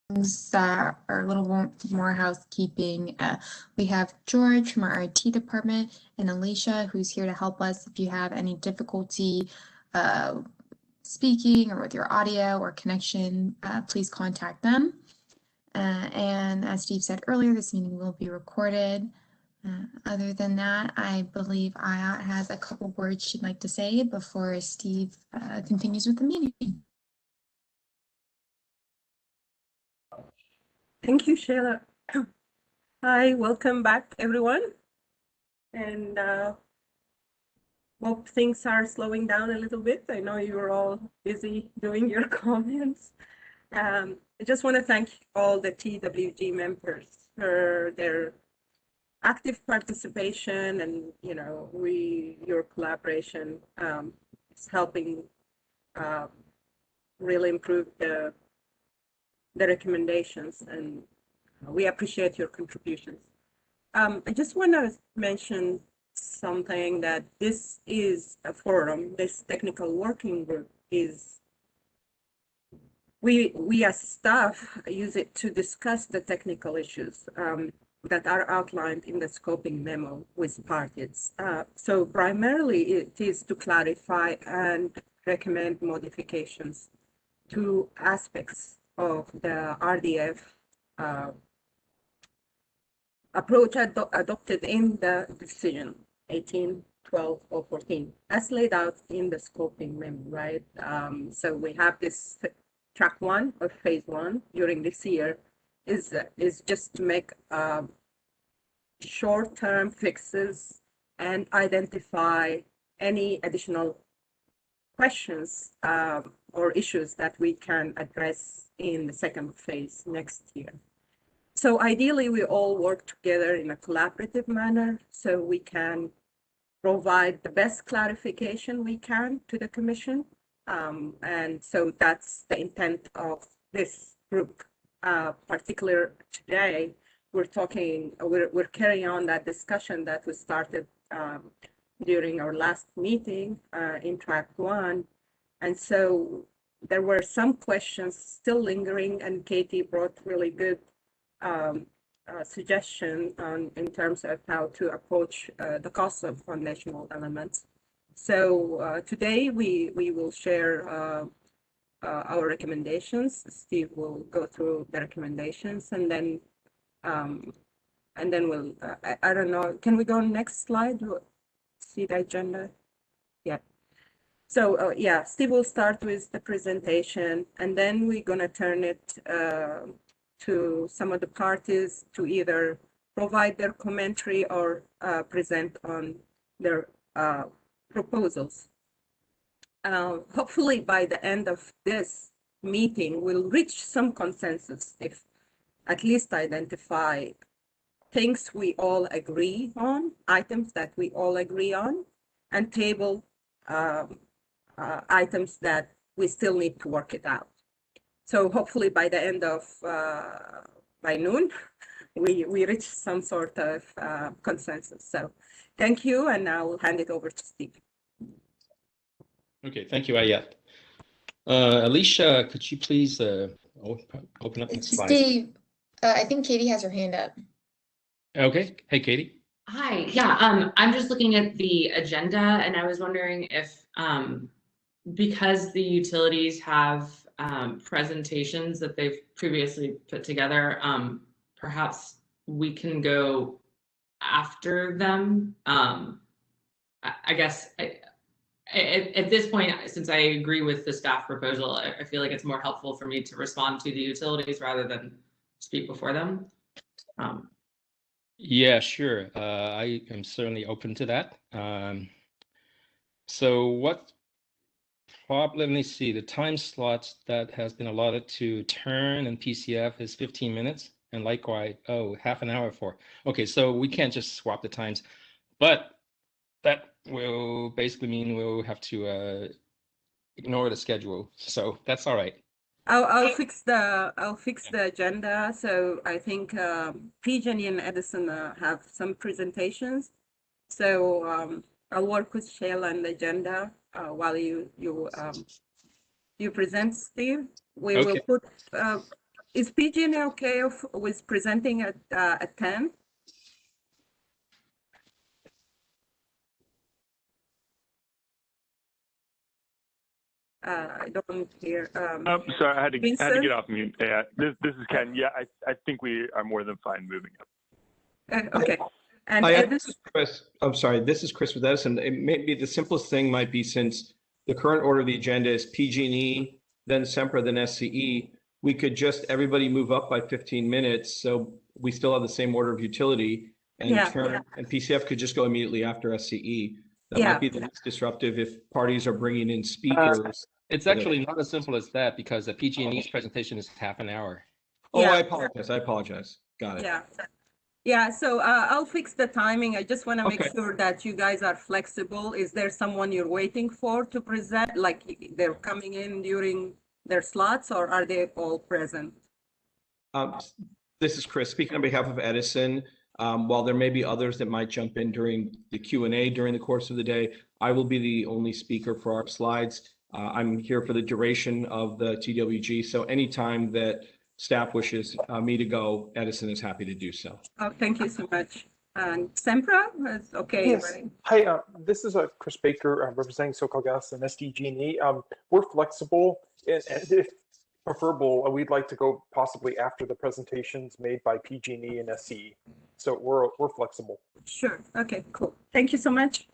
that are a little more housekeeping. We have George from our IT department and Alicia, who's here to help us if you have any difficulty speaking or with your audio or connection, please contact them. And as Steve said earlier, this meeting will be recorded. Other than that, I believe Ayat has a couple words she'd like to say before Steve continues with the meeting. Thank you, Sheila. Hi, welcome back, everyone. And hope things are slowing down a little bit. I know you're all busy doing your comments. I just want to thank all the TWG members for their active participation, and your collaboration is helping really improve the recommendations, and we appreciate your contributions. I just want to mention something, that this is a forum, this technical working group is, we as staff use it to discuss the technical issues that are outlined in the scoping memo with parties. So primarily it is to clarify and recommend modifications to aspects of the RDF approach adopted in the decision 18, 12, or 14, as laid out in the scoping memo, right? So we have this track 1 of phase 1 during this year is just to make short-term fixes and identify any additional questions or issues that we can address in the second phase next year. So ideally, we all work together in a collaborative manner so we can provide the best clarification we can to the Commission. And so that's the intent of this group. Particular today, we're carrying on that discussion that we started during our last meeting in track 1. And so there were some questions still lingering, and Katie brought really good suggestion in terms of how to approach the cost of foundational elements. So today we will share our recommendations. Steve will go through the recommendations, and then we'll, I don't know, can we go next slide? See the agenda? Yeah. So yeah, Steve will start with the presentation, and then we're gonna turn it to some of the parties to either provide their commentary or present on their proposals. Hopefully by the end of this meeting, we'll reach some consensus, if at least identify things we all agree on, items that we all agree on, and table items that we still need to work it out. So hopefully by the end of, by noon, we reach some sort of consensus. So thank you, and now we'll hand it over to Steve. Okay, thank you, Ayat. Alicia, could you please open up the slide? Steve, I think Katie has her hand up. Okay, hey, Katie. Hi, yeah, I'm just looking at the agenda, and I was wondering if, because the utilities have presentations that they've previously put together, perhaps we can go after them. I guess at this point, since I agree with the staff proposal, I feel like it's more helpful for me to respond to the utilities rather than speak before them. Yeah, sure. I am certainly open to that. So what let me see, the time slots that has been allotted to turn and PCF is 15 minutes, and likewise, half an hour for. Okay, so we can't just swap the times, but that will basically mean we'll have to ignore the schedule. So that's all right. I'll fix the agenda. So I think PG&E and Edison have some presentations. So I'll work with Sheila on the agenda while you present, Steve. We will put Is PG&E okay with presenting at 10? I don't hear. Oh, sorry, I had to Vincent? get off mute. Yeah, this is Ken. Yeah, I think we are more than fine moving up. Okay. And This is Chris. I'm sorry, this is Chris with Edison. It may be the simplest thing might be, since the current order of the agenda is PG&E, then Sempra, then SCE, we could just everybody move up by 15 minutes. So we still have the same order of utility, and and PCF could just go immediately after SCE. That might be the least disruptive if parties are bringing in speakers. It's actually not as simple as that, because the PG&E's presentation is half an hour. Oh, I apologize. Got it. Yeah. Yeah, so I'll fix the timing. I just want to make sure that you guys are flexible. Is there someone you're waiting for to present? Like they're coming in during their slots, or are they all present? This is Chris speaking on behalf of Edison. While there may be others that might jump in during the Q&A during the course of the day, I will be the only speaker for our slides. I'm here for the duration of the TWG, so anytime that staff wishes me to go, Edison is happy to do so. Oh, thank you so much. And Sempra is okay, yes. Right? Hi, this is Chris Baker representing SoCalGas and SDG&E. We're flexible, and if preferable, we'd like to go possibly after the presentations made by PG&E and SCE. So we're flexible. Sure. Okay, cool. Thank you so much.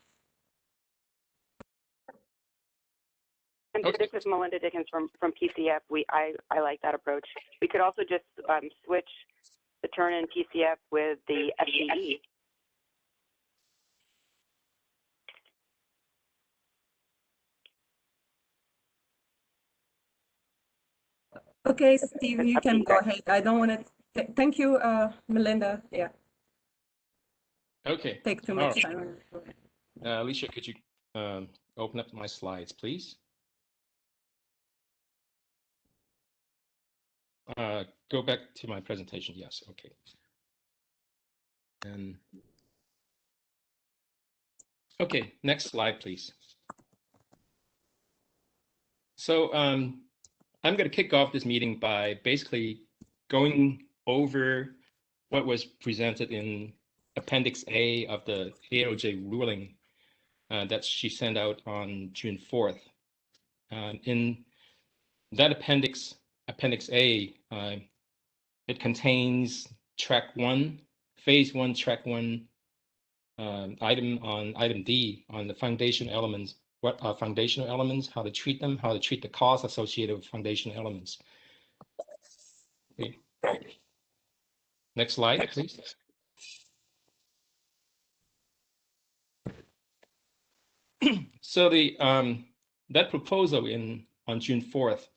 And this is Melinda Dickens from PCF. I like that approach. We could also just switch the turn in PCF with the SCE. Okay, Steve, you can go ahead. I don't want to. Thank you, Melinda. Yeah. Okay. Take too much time. Alicia, could you open up my slides, please? Go back to my presentation. Yes. Okay. And okay, next slide, please. So I'm going to kick off this meeting by basically going over what was presented in Appendix A of the Aoj ruling that she sent out on June 4th. In that Appendix A, it contains track 1, phase 1, track 1, item D on the foundation elements. What are foundational elements, how to treat them, how to treat the costs associated with foundational elements. Okay. Next slide, please. So the that proposal on June 4th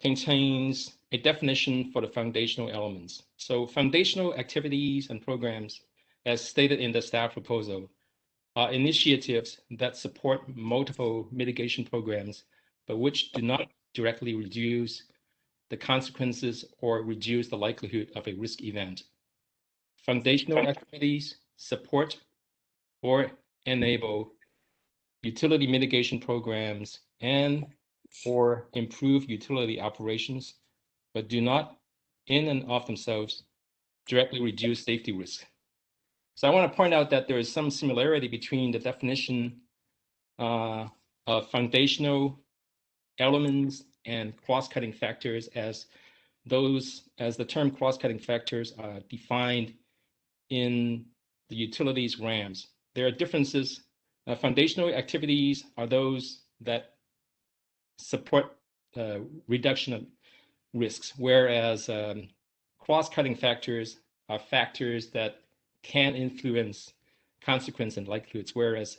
contains a definition for the foundational elements. So foundational activities and programs, as stated in the staff proposal, are initiatives that support multiple mitigation programs, but which do not directly reduce the consequences or reduce the likelihood of a risk event. Foundational activities support or enable utility mitigation programs or improve utility operations, but do not in and of themselves directly reduce safety risk. So I want to point out that there is some similarity between the definition of foundational elements and cross-cutting factors, as the term cross-cutting factors are defined in the utilities RAMs. There are differences. Foundational activities are those that support reduction of risks, whereas cross-cutting factors are factors that can influence consequence and likelihoods, whereas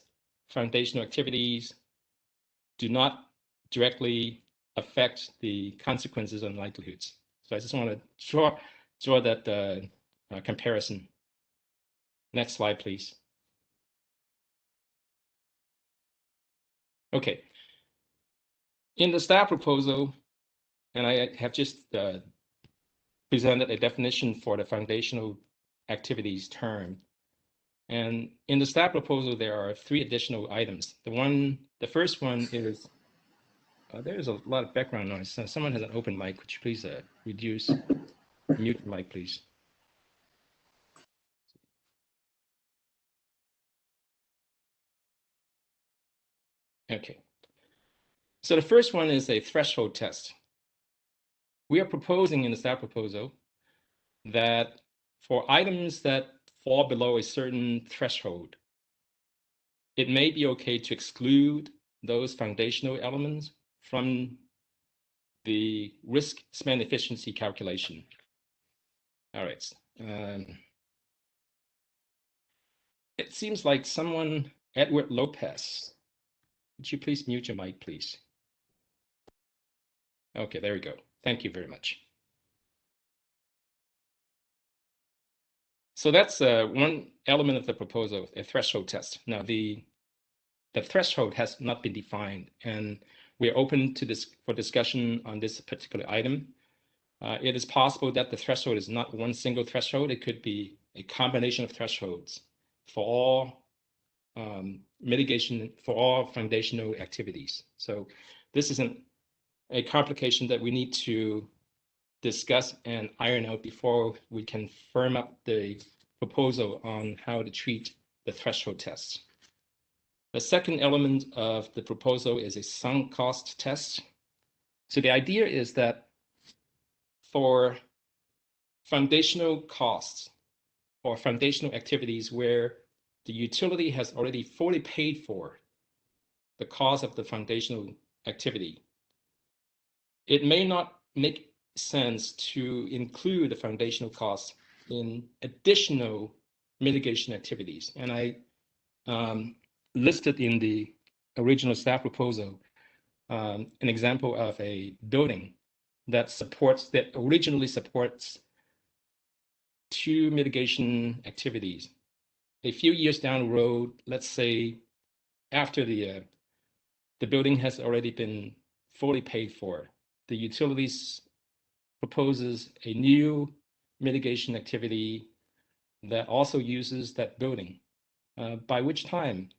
foundational activities do not directly affect the consequences and likelihoods. So I just want to draw that comparison. Next slide, please. Okay. In the staff proposal, and I have just presented a definition for the foundational activities term. And in the staff proposal, there are 3 additional items. The first one is There's a lot of background noise. Someone has an open mic. Could you please reduce, mute the mic, please? Okay. So the first one is a threshold test. We are proposing in the staff proposal that for items that fall below a certain threshold, it may be okay to exclude those foundational elements from the risk span efficiency calculation. All right. It seems like someone, Edward Lopez, would you please mute your mic, please? Okay, there we go. Thank you very much. So that's one element of the proposal, a threshold test. Now, the threshold has not been defined, and we're open to this for discussion on this particular item. It is possible that the threshold is not one single threshold. It could be a combination of thresholds for all mitigation, for all foundational activities. So this is a complication that we need to discuss and iron out before we can firm up the proposal on how to treat the threshold tests. The second element of the proposal is a sunk cost test. So the idea is that for foundational costs or foundational activities where the utility has already fully paid for the cost of the foundational activity, it may not make sense to include the foundational costs in additional mitigation activities. And I listed in the original staff proposal an example of a building that originally supports two mitigation activities. A few years down the road, let's say after the building has already been fully paid for, the utilities proposes a new mitigation activity that also uses that building, by which time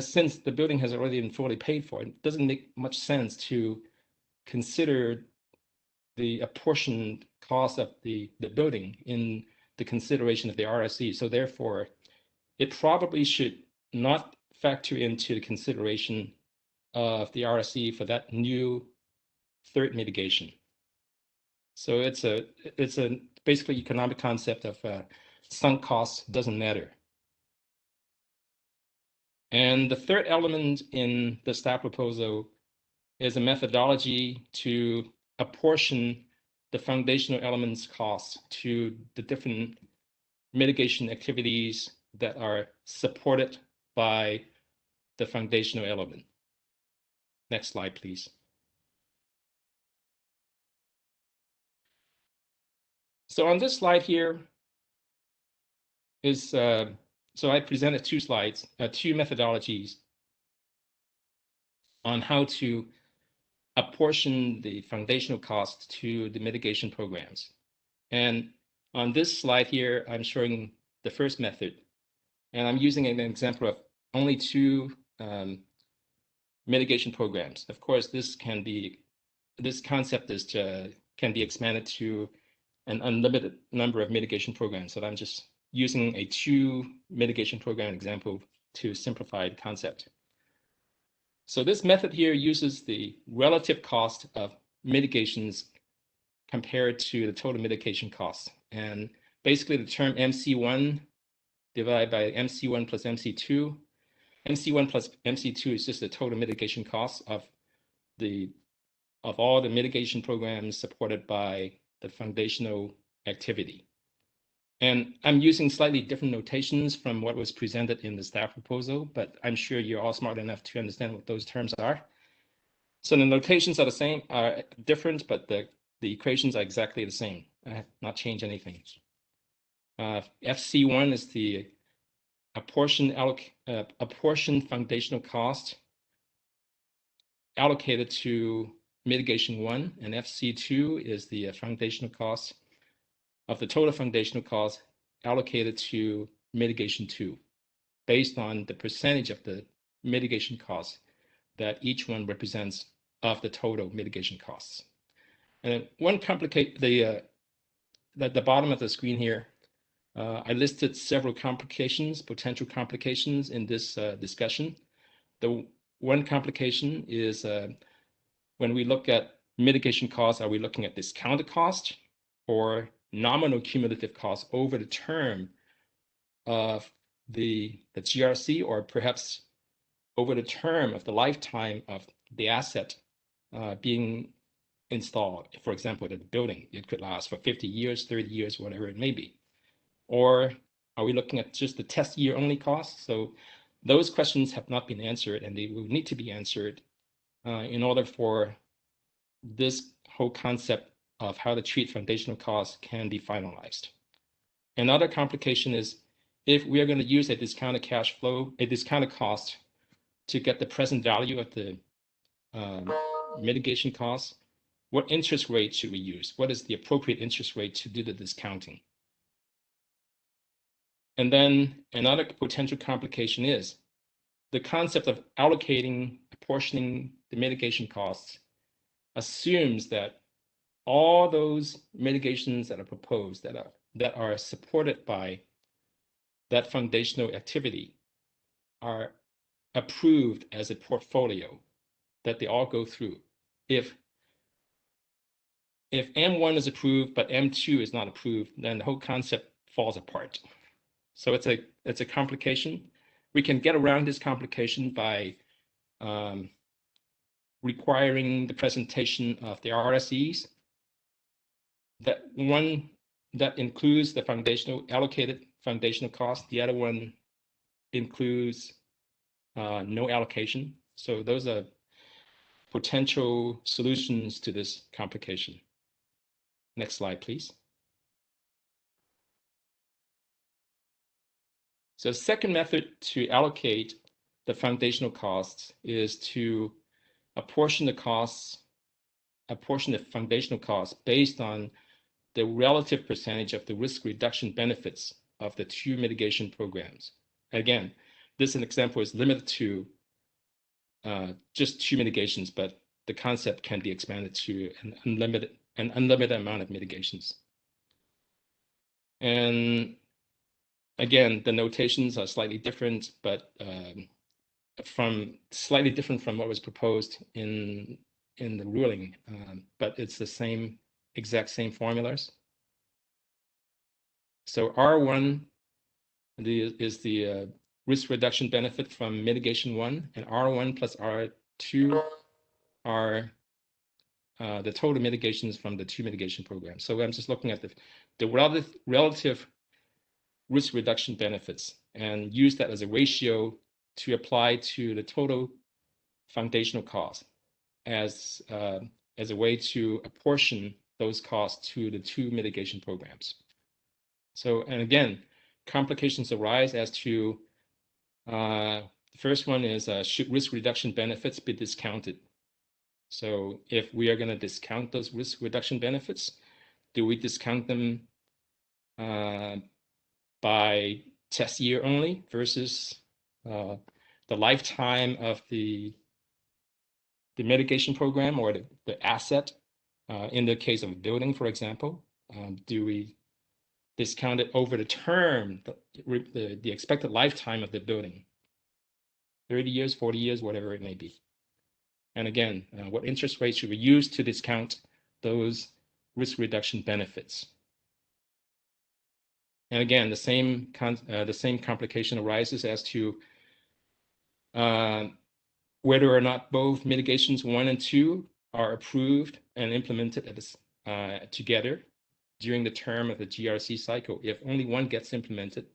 since the building has already been fully paid for, it doesn't make much sense to consider the apportioned cost of the building in the consideration of the RSE. So therefore, it probably should not factor into the consideration of the RSE for that new third mitigation. So it's a basically economic concept of sunk costs doesn't matter. And the third element in the staff proposal is a methodology to apportion the foundational elements costs to the different mitigation activities that are supported by the foundational element. Next slide, please. So on this slide here is, so I presented two slides, two methodologies on how to apportion the foundational costs to the mitigation programs. And on this slide here, I'm showing the first method. And I'm using an example of only two mitigation programs. Of course, this concept can be expanded to an unlimited number of mitigation programs. So I'm just using a two mitigation program example to simplify the concept. So this method here uses the relative cost of mitigations compared to the total mitigation cost. And basically the term MC1 divided by MC1 plus MC2. MC1 plus MC2 is just the total mitigation cost of all the mitigation programs supported by the foundational activity. And I'm using slightly different notations from what was presented in the staff proposal, but I'm sure you're all smart enough to understand what those terms are. So the notations are the same, are different, but the equations are exactly the same. I have not changed anything. FC1 is the apportion foundational cost allocated to mitigation 1, and FC2 is the foundational cost of the total foundational cost allocated to mitigation 2, based on the percentage of the mitigation cost that each one represents of the total mitigation costs. And one complicate the at the bottom of the screen here, I listed several complications, potential complications in this discussion. The one complication is when we look at mitigation costs, are we looking at discounted cost or nominal cumulative costs over the term of the GRC, or perhaps over the term of the lifetime of the asset being installed? For example, the building, it could last for 50 years, 30 years, whatever it may be. Or are we looking at just the test year only costs? So those questions have not been answered, and they will need to be answered in order for this whole concept of how to treat foundational costs can be finalized. Another complication is if we are going to use a discounted cash flow, a discounted cost to get the present value of the mitigation costs, what interest rate should we use? What is the appropriate interest rate to do the discounting? And then another potential complication is the concept of allocating, apportioning the mitigation costs assumes that all those mitigations that are proposed, that are supported by that foundational activity, are approved as a portfolio, that they all go through. If M1 is approved but M2 is not approved, then the whole concept falls apart. So it's a complication. We can get around this complication by requiring the presentation of the RSEs. That one that includes the foundational allocated foundational cost. The other one includes no allocation. So those are potential solutions to this complication. Next slide, please. So the second method to allocate the foundational costs is to apportion the foundational costs based on the relative percentage of the risk reduction benefits of the two mitigation programs. Again, this example is limited to just two mitigations, but the concept can be expanded to an unlimited amount of mitigations. And again, the notations are slightly different, but slightly different from what was proposed in the ruling, but it's the exact same formulas. So R1 is the risk reduction benefit from mitigation 1, and R1 plus R2 are the total mitigations from the two mitigation programs. So I'm just looking at the relative risk reduction benefits and use that as a ratio to apply to the total foundational cost as a way to apportion those costs to the two mitigation programs. So, and again, complications arise as to the first one is should risk reduction benefits be discounted? So if we are going to discount those risk reduction benefits, do we discount them by test year only versus the lifetime of the mitigation program or the asset? In the case of a building, for example, do we discount it over the term, the expected lifetime of the building, 30 years, 40 years, whatever it may be? And again, what interest rate should we use to discount those risk reduction benefits? And again, the same complication arises as to whether or not both mitigations 1 and 2 are approved and implemented together during the term of the GRC cycle. If only one gets implemented,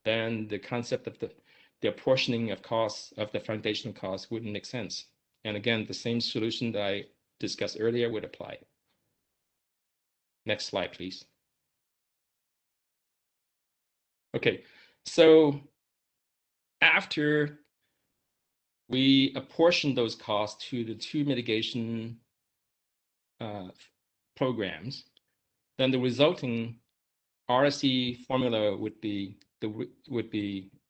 then the concept of the apportioning of costs of the foundational costs wouldn't make sense. And again, the same solution that I discussed earlier would apply. Next slide, please. Okay, so after we apportion those costs to the two mitigation programs, then the resulting RSE formula would be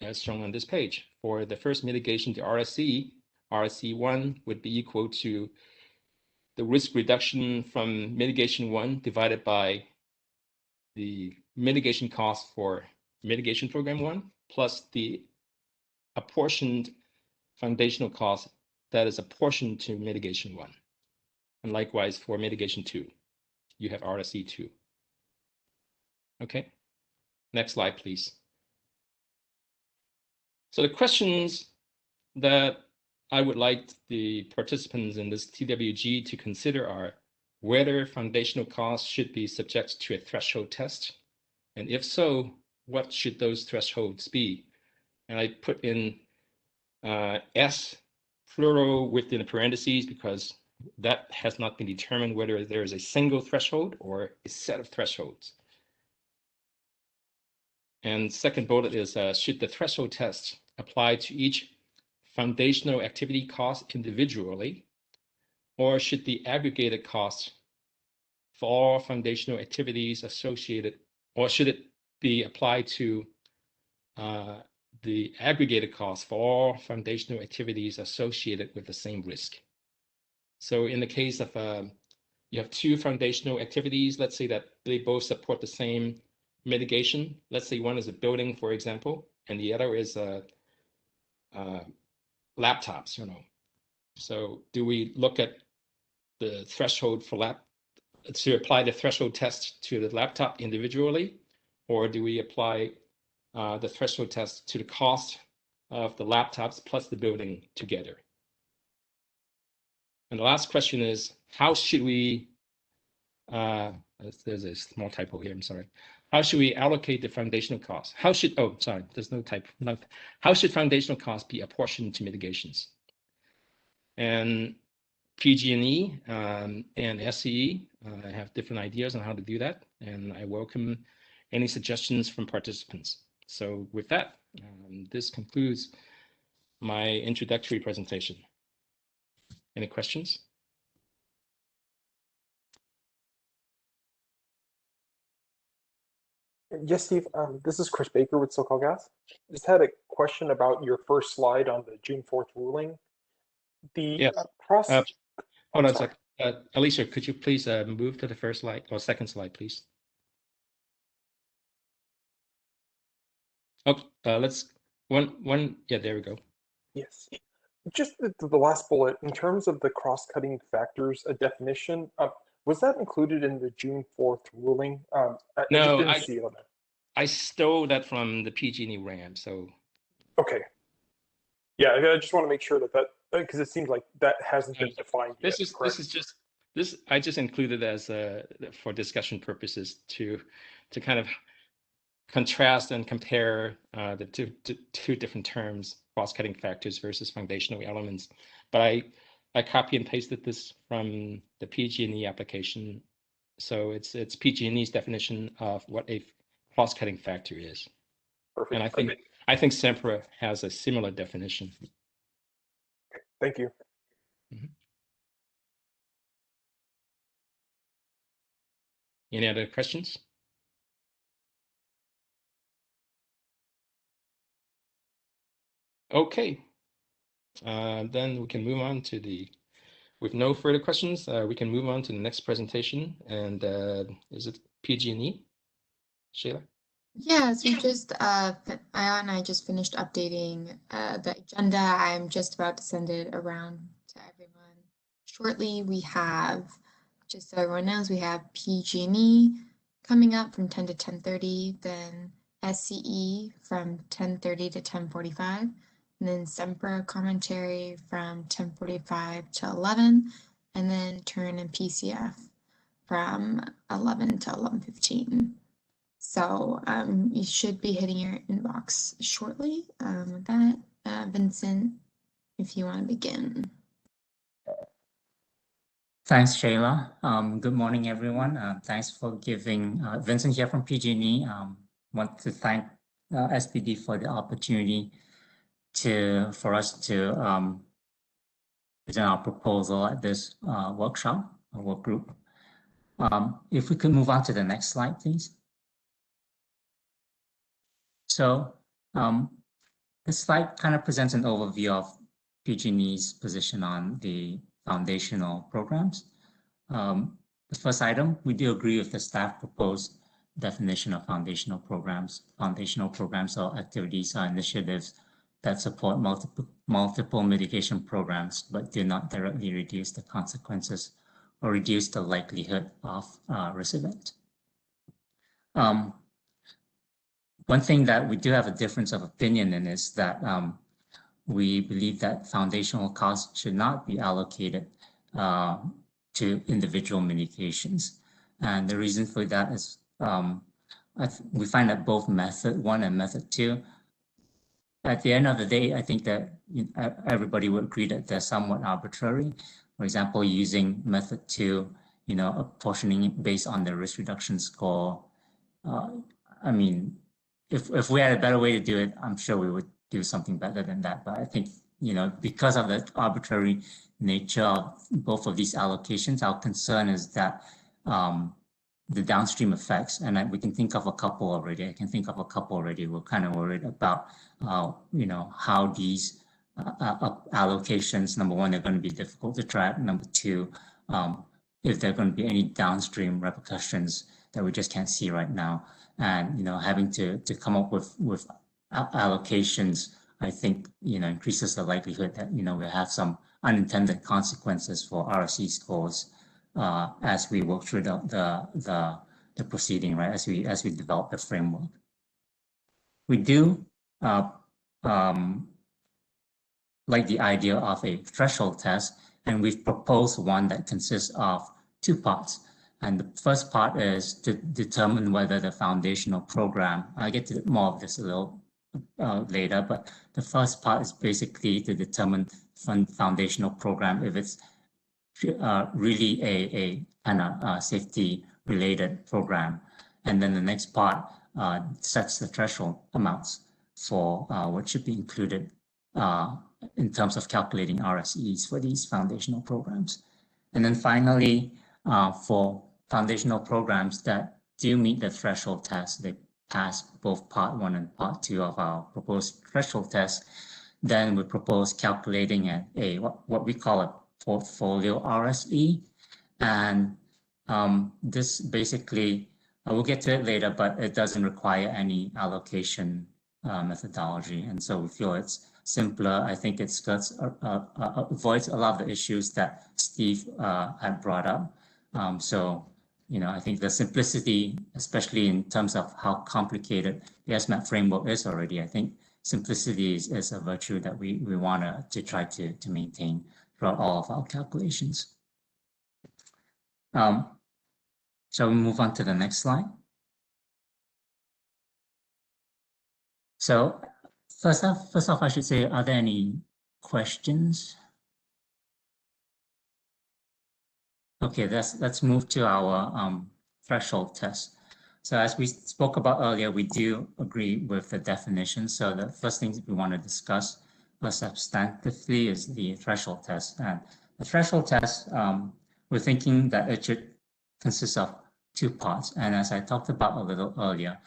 as shown on this page. For the first mitigation, the RSE RC1 would be equal to the risk reduction from mitigation 1 divided by the mitigation cost for mitigation program 1 plus the apportioned foundational cost that is apportioned to mitigation 1. And likewise for mitigation 2, you have RC2. Okay, next slide, please. So the questions that I would like the participants in this TWG to consider are whether foundational costs should be subject to a threshold test, and if so, what should those thresholds be? And I put in S plural within parentheses because that has not been determined whether there is a single threshold or a set of thresholds. And second bullet is should the threshold test apply to each foundational activity cost individually, or should the aggregated cost for all foundational activities associated, or should it be applied to the aggregated cost for all foundational activities associated with the same risk? So in the case of you have two foundational activities, let's say that they both support the same mitigation. Let's say one is a building, for example, and the other is laptops, So do we look at the threshold for to apply the threshold test to the laptop individually, or do we apply the threshold test to the cost of the laptops plus the building together? And the last question is, how should we, there's a small typo here, I'm sorry. How should we allocate the foundational costs? How should, oh, sorry, there's no typo. How should foundational costs be apportioned to mitigations? And PG&E and SCE have different ideas on how to do that, and I welcome any suggestions from participants. So with that, this concludes my introductory presentation. Any questions? Yes, Steve, this is Chris Baker with SoCalGas. Just had a question about your first slide on the June 4th ruling. The process. Hold on a second. Alicia, could you please move to the first slide or second slide, please? Oh, let's one. Yeah, there we go. Yes. Just the last bullet, in terms of the cross-cutting factors, a definition, was that included in the June 4th ruling? No, I didn't see it on there. I stole that from the PG&E RAM, so. Okay. Yeah, I just want to make sure that because it seems like that hasn't been defined yet. I just included as for discussion purposes to kind of contrast and compare the two different terms, cross-cutting factors versus foundational elements. But I copy and pasted this from the PG&E application, so it's PG&E's definition of what a cross-cutting factor is. Perfect. And I think SEMPRA has a similar definition. Okay. Thank you. Mm-hmm. Any other questions? Okay, then we can move on to with no further questions, we can move on to the next presentation. And is it PG&E? Shayla? Yes, we just, Ayat and I just finished updating the agenda. I'm just about to send it around to everyone shortly. We have, just so everyone knows, we have PG&E coming up from 10 to 10:30, then SCE from 10:30 to 10:45, and then SEMPRA commentary from 10:45 to 11, and then Turn and PCF from 11 to 11:15. So you should be hitting your inbox shortly. With that, Vincent, if you want to begin. Thanks, Shayla. Good morning, everyone. Thanks for giving, Vincent here from PG&E. Want to thank SPD for the opportunity for us to present our proposal at this workshop, work group. If we could move on to the next slide, please. So this slide kind of presents an overview of PG&E's position on the foundational programs. The first item, we do agree with the staff proposed definition of foundational programs. Foundational programs are activities or initiatives that support multiple mitigation programs, but do not directly reduce the consequences or reduce the likelihood of risk event. One thing that we do have a difference of opinion in is that we believe that foundational costs should not be allocated to individual mitigations. And the reason for that is we find that both method 1 and method 2, at the end of the day, I think that everybody would agree that they're somewhat arbitrary. For example, using method 2, apportioning it based on the risk reduction score. I mean, if we had a better way to do it, I'm sure we would do something better than that. But I think, because of the arbitrary nature of both of these allocations, our concern is that the downstream effects, and we can think of a couple already. I can think of a couple already. We're kind of worried about, how these allocations, number one, they're going to be difficult to track. Number two, if there are going to be any downstream repercussions that we just can't see right now. And, having to come up with allocations, I think, increases the likelihood that, we'll have some unintended consequences for RSE scores as we work through the proceeding, right? As we develop the framework. We do like the idea of a threshold test, and we've proposed one that consists of 2 parts. And the first part is to determine whether the foundational program, I'll get to more of this a little later, but the first part is basically to determine foundational program if it's really a kind of safety related program. And then the next part sets the threshold amounts for what should be included in terms of calculating RSEs for these foundational programs. And then finally, for foundational programs that do meet the threshold test, they pass both part 1 and part 2 of our proposed threshold test, then we propose calculating what we call a portfolio RSE. And this basically, we'll get to it later, but it doesn't require any allocation methodology. And so we feel it's simpler. I think it avoids a lot of the issues that Steve had brought up. So, I think the simplicity, especially in terms of how complicated the SMAP framework is already, I think simplicity is a virtue that we want to try to maintain throughout all of our calculations. Shall we move on to the next slide? So first off, I should say, are there any questions? Okay, let's move to our threshold test. So as we spoke about earlier, we do agree with the definition. So the first thing we want to discuss substantively is the threshold test. And the threshold test, we're thinking that it should consist of 2 parts. And as I talked about a little earlier,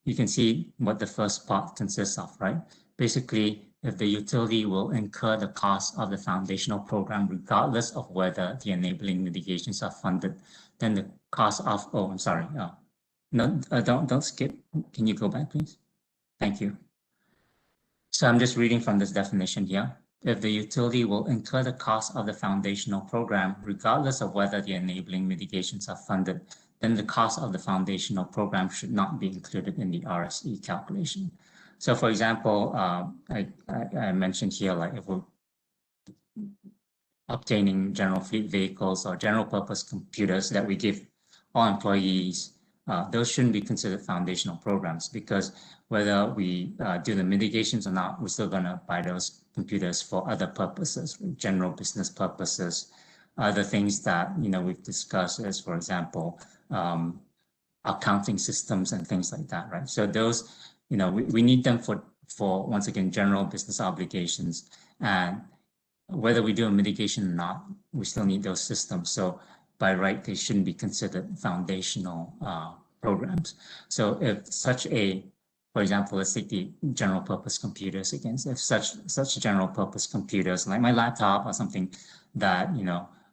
you can see what the first part consists of, right? Basically, if the utility will incur the cost of the foundational program, regardless of whether the enabling mitigations are funded, then the cost of, oh, I'm sorry. No, don't skip. Can you go back, please? Thank you. So I'm just reading from this definition here. If the utility will incur the cost of the foundational program, regardless of whether the enabling mitigations are funded, then the cost of the foundational program should not be included in the RSE calculation. So for example, I mentioned here, like if we're obtaining general fleet vehicles or general purpose computers that we give all employees, those shouldn't be considered foundational programs, because whether we do the mitigations or not, we're still going to buy those computers for other purposes, general business purposes. Other things that we've discussed is, for example, accounting systems and things like that, right? So those, we need them for once again general business obligations, and whether we do a mitigation or not, we still need those systems. So by right, they shouldn't be considered foundational programs. So if such a For example, let's take the general purpose computers again. If such general purpose computers like my laptop or something that,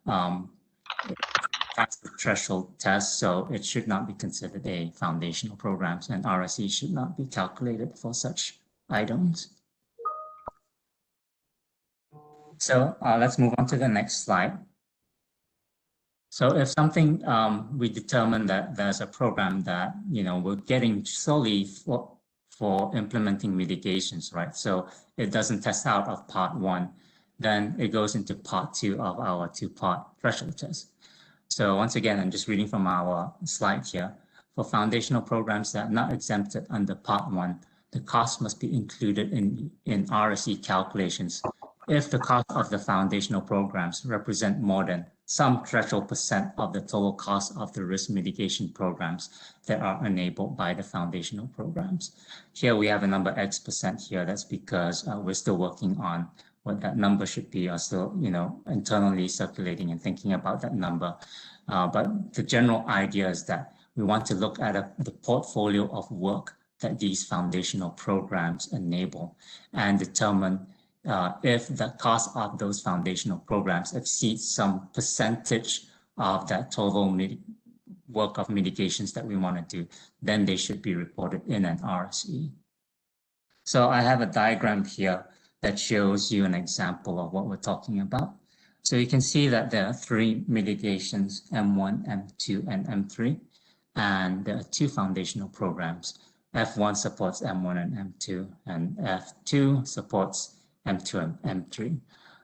pass the threshold test, so it should not be considered a foundational program, and RSE should not be calculated for such items. So let's move on to the next slide. So if something, we determine that there's a program that, we're getting solely for implementing mitigations, right? So it doesn't test out of part 1, then it goes into part 2 of our 2-part threshold test. So once again, I'm just reading from our slide here. For foundational programs that are not exempted under part 1, the cost must be included in RSE calculations if the cost of the foundational programs represent more than some threshold % of the total cost of the risk mitigation programs that are enabled by the foundational programs. Here we have a number X% here. That's because we're still working on what that number should be, or still, internally circulating and thinking about that number. But the general idea is that we want to look at the portfolio of work that these foundational programs enable and determine if the cost of those foundational programs exceeds some percentage of that total work of mitigations that we want to do, then they should be reported in an RSE. So I have a diagram here that shows you an example of what we're talking about. So you can see that there are 3 mitigations, M1, M2, and M3, and there are 2 foundational programs. F1 supports M1 and M2, and F2 supports M2 and M3.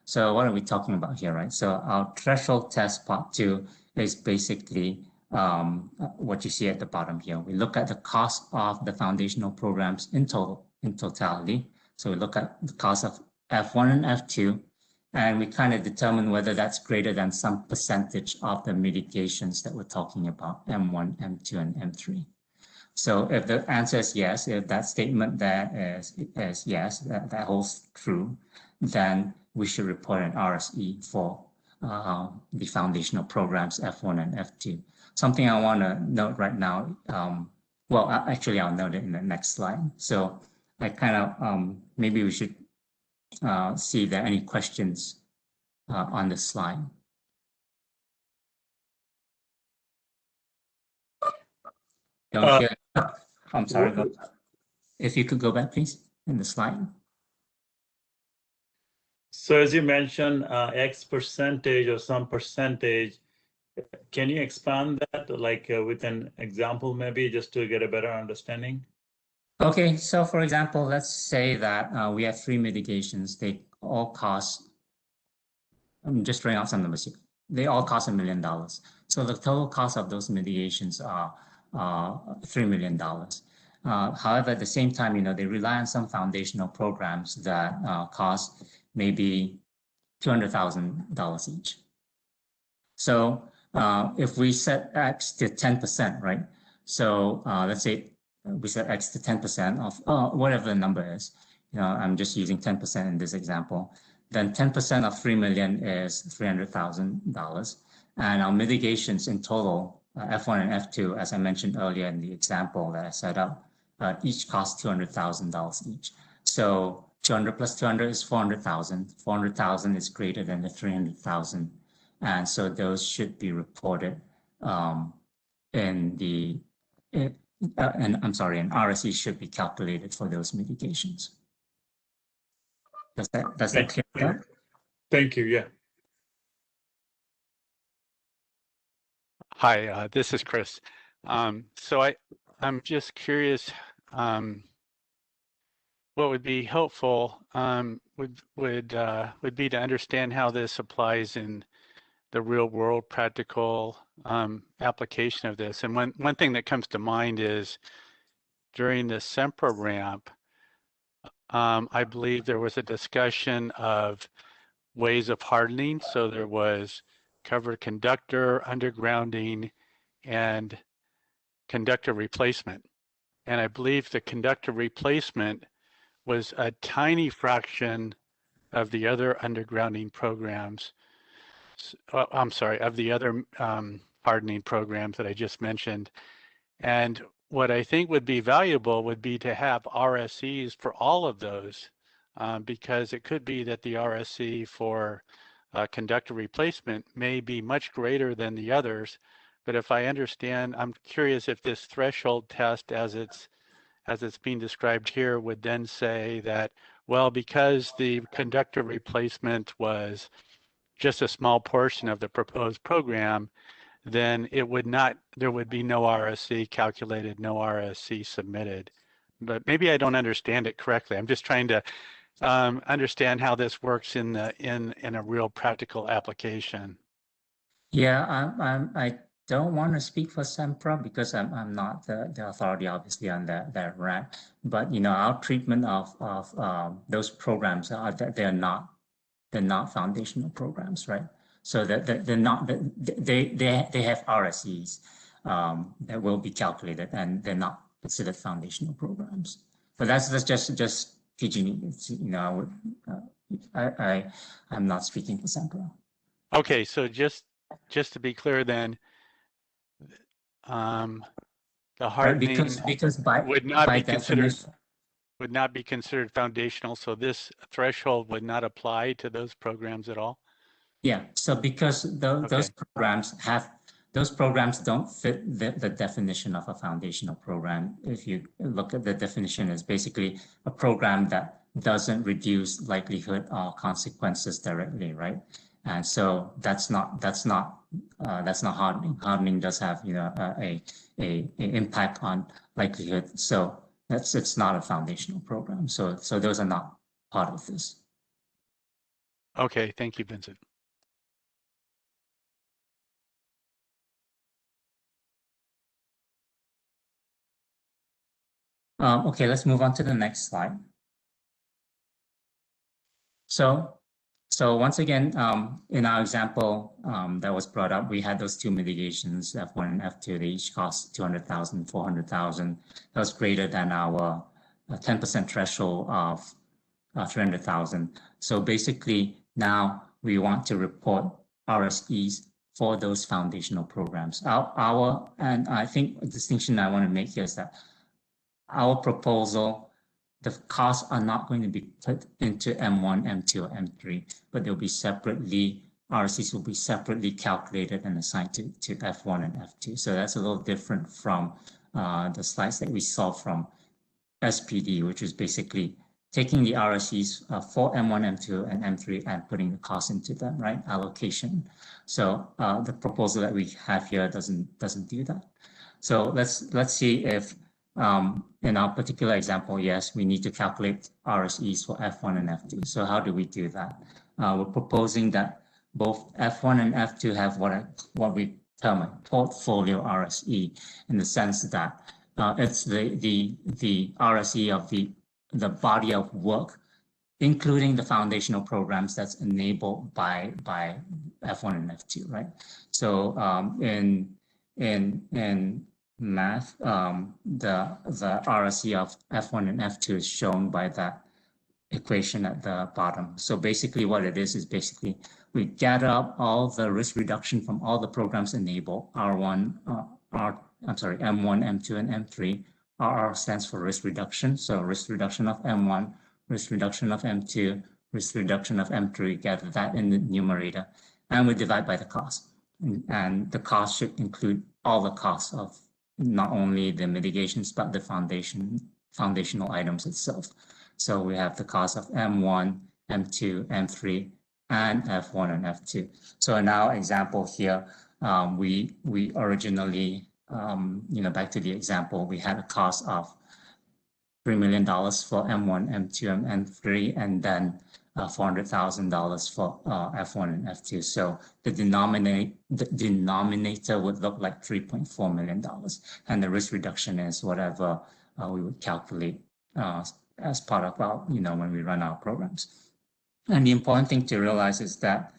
So what are we talking about here, right? So our threshold test part 2 is basically what you see at the bottom here. We look at the cost of the foundational programs in totality. So we look at the cost of F1 and F2, and we kind of determine whether that's greater than some percentage of the mitigations that we're talking about, M1, M2, and M3. So if the answer is yes, if that statement there is yes, that holds true, then we should report an RSE for the foundational programs F1 and F2. Something I want to note right now, well, actually I'll note it in the next slide. So I kind of, maybe we should see if there are any questions on the slide. I'm sorry, if you could go back, please, in the slide. So as you mentioned, X percentage or some percentage, can you expand that, like with an example, maybe, just to get a better understanding? Okay, so for example, let's say that we have 3 mitigations. They all cost, I'm just throwing out some numbers here. They all cost $1 million. So the total cost of those mitigations are $3 million. However, at the same time, they rely on some foundational programs that cost maybe $200,000 each. So if we set X to 10%, right? So let's say we set X to 10% of whatever the number is. I'm just using 10% in this example. Then 10% of 3 million is $300,000. And our mitigations in total, F1 and F2, as I mentioned earlier in the example that I set up, each cost $200,000 each. So 200 plus 200 is 400,000. 400,000 is greater than the 300,000. And so those should be reported an RSE should be calculated for those mitigations. Does that clear that? Thank you, yeah. Hi, this is Chris. So I'm just curious, what would be helpful would be to understand how this applies in the real world practical application of this. And one thing that comes to mind is during the SEMPRA ramp, I believe there was a discussion of ways of hardening. So there was covered conductor, undergrounding, and conductor replacement. And I believe the conductor replacement was a tiny fraction of the other undergrounding programs. I'm sorry, of the other hardening programs that I just mentioned. And what I think would be valuable would be to have RSEs for all of those, because it could be that the RSE for conductor replacement may be much greater than the others. But if I understand, I'm curious if this threshold test as it's being described here would then say that, well, because the conductor replacement was just a small portion of the proposed program, then it would not, there would be no RSC calculated, no RSC submitted. But maybe I don't understand it correctly. I'm just trying to understand how this works in a real practical application. Yeah, I don't want to speak for Sempra because I'm not the authority, obviously, on that RAC. But our treatment of those programs are that they're not foundational programs, right? So that they're not, they have RSEs that will be calculated, and they're not considered foundational programs. But that's just PG&E. I'm not speaking for Sempra. Okay, so just to be clear, then, the hardening because by would not be definition, considered foundational. So this threshold would not apply to those programs at all. Yeah, so because those programs don't fit the definition of a foundational program. If you look at the definition, it's basically a program that doesn't reduce likelihood or consequences directly, right? And so that's not hardening. Hardening does have a impact on likelihood. So it's not a foundational program. So those are not part of this. Okay, thank you, Vincent. Okay, let's move on to the next slide. So once again, in our example that was brought up, we had those two mitigations, F1 and F2. They each cost $200,000, $400,000. That was greater than our 10% threshold of $300,000. So basically, now we want to report RSEs for those foundational programs. And I think a distinction I want to make here is that our proposal, the costs are not going to be put into M1, M2, or M3, but they'll be separately, RSEs will be separately calculated and assigned to F1 and F2. So that's a little different from the slides that we saw from SPD, which is basically taking the RSEs for M1, M2, and M3 and putting the cost into them, right? Allocation. So the proposal that we have here doesn't do that. So let's see if in our particular example, yes, we need to calculate RSEs for F1 and F2. So how do we do that? We're proposing that both F1 and F2 have what we term a portfolio RSE, in the sense that it's the RSE of the body of work, including the foundational programs that's enabled by F1 and F2, right? So in math, the RSE of F1 and F2 is shown by that equation at the bottom. So basically what it is basically we gather up all the risk reduction from all the programs enabled, M1, M2, and M3. RR stands for risk reduction. So risk reduction of M1, risk reduction of M2, risk reduction of M3, gather that in the numerator, and we divide by the cost. And the cost should include all the costs of not only the mitigations, but the foundational items itself. So we have the cost of M1, M2, M3, and F1 and F2. So in our example here, we originally, back to the example, we had a cost of $3 million for M1, M2, and M3, and then $400,000 for F1 and F2. So the denominator would look like $3.4 million, and the risk reduction is whatever we would calculate as part of our, when we run our programs. And the important thing to realize is that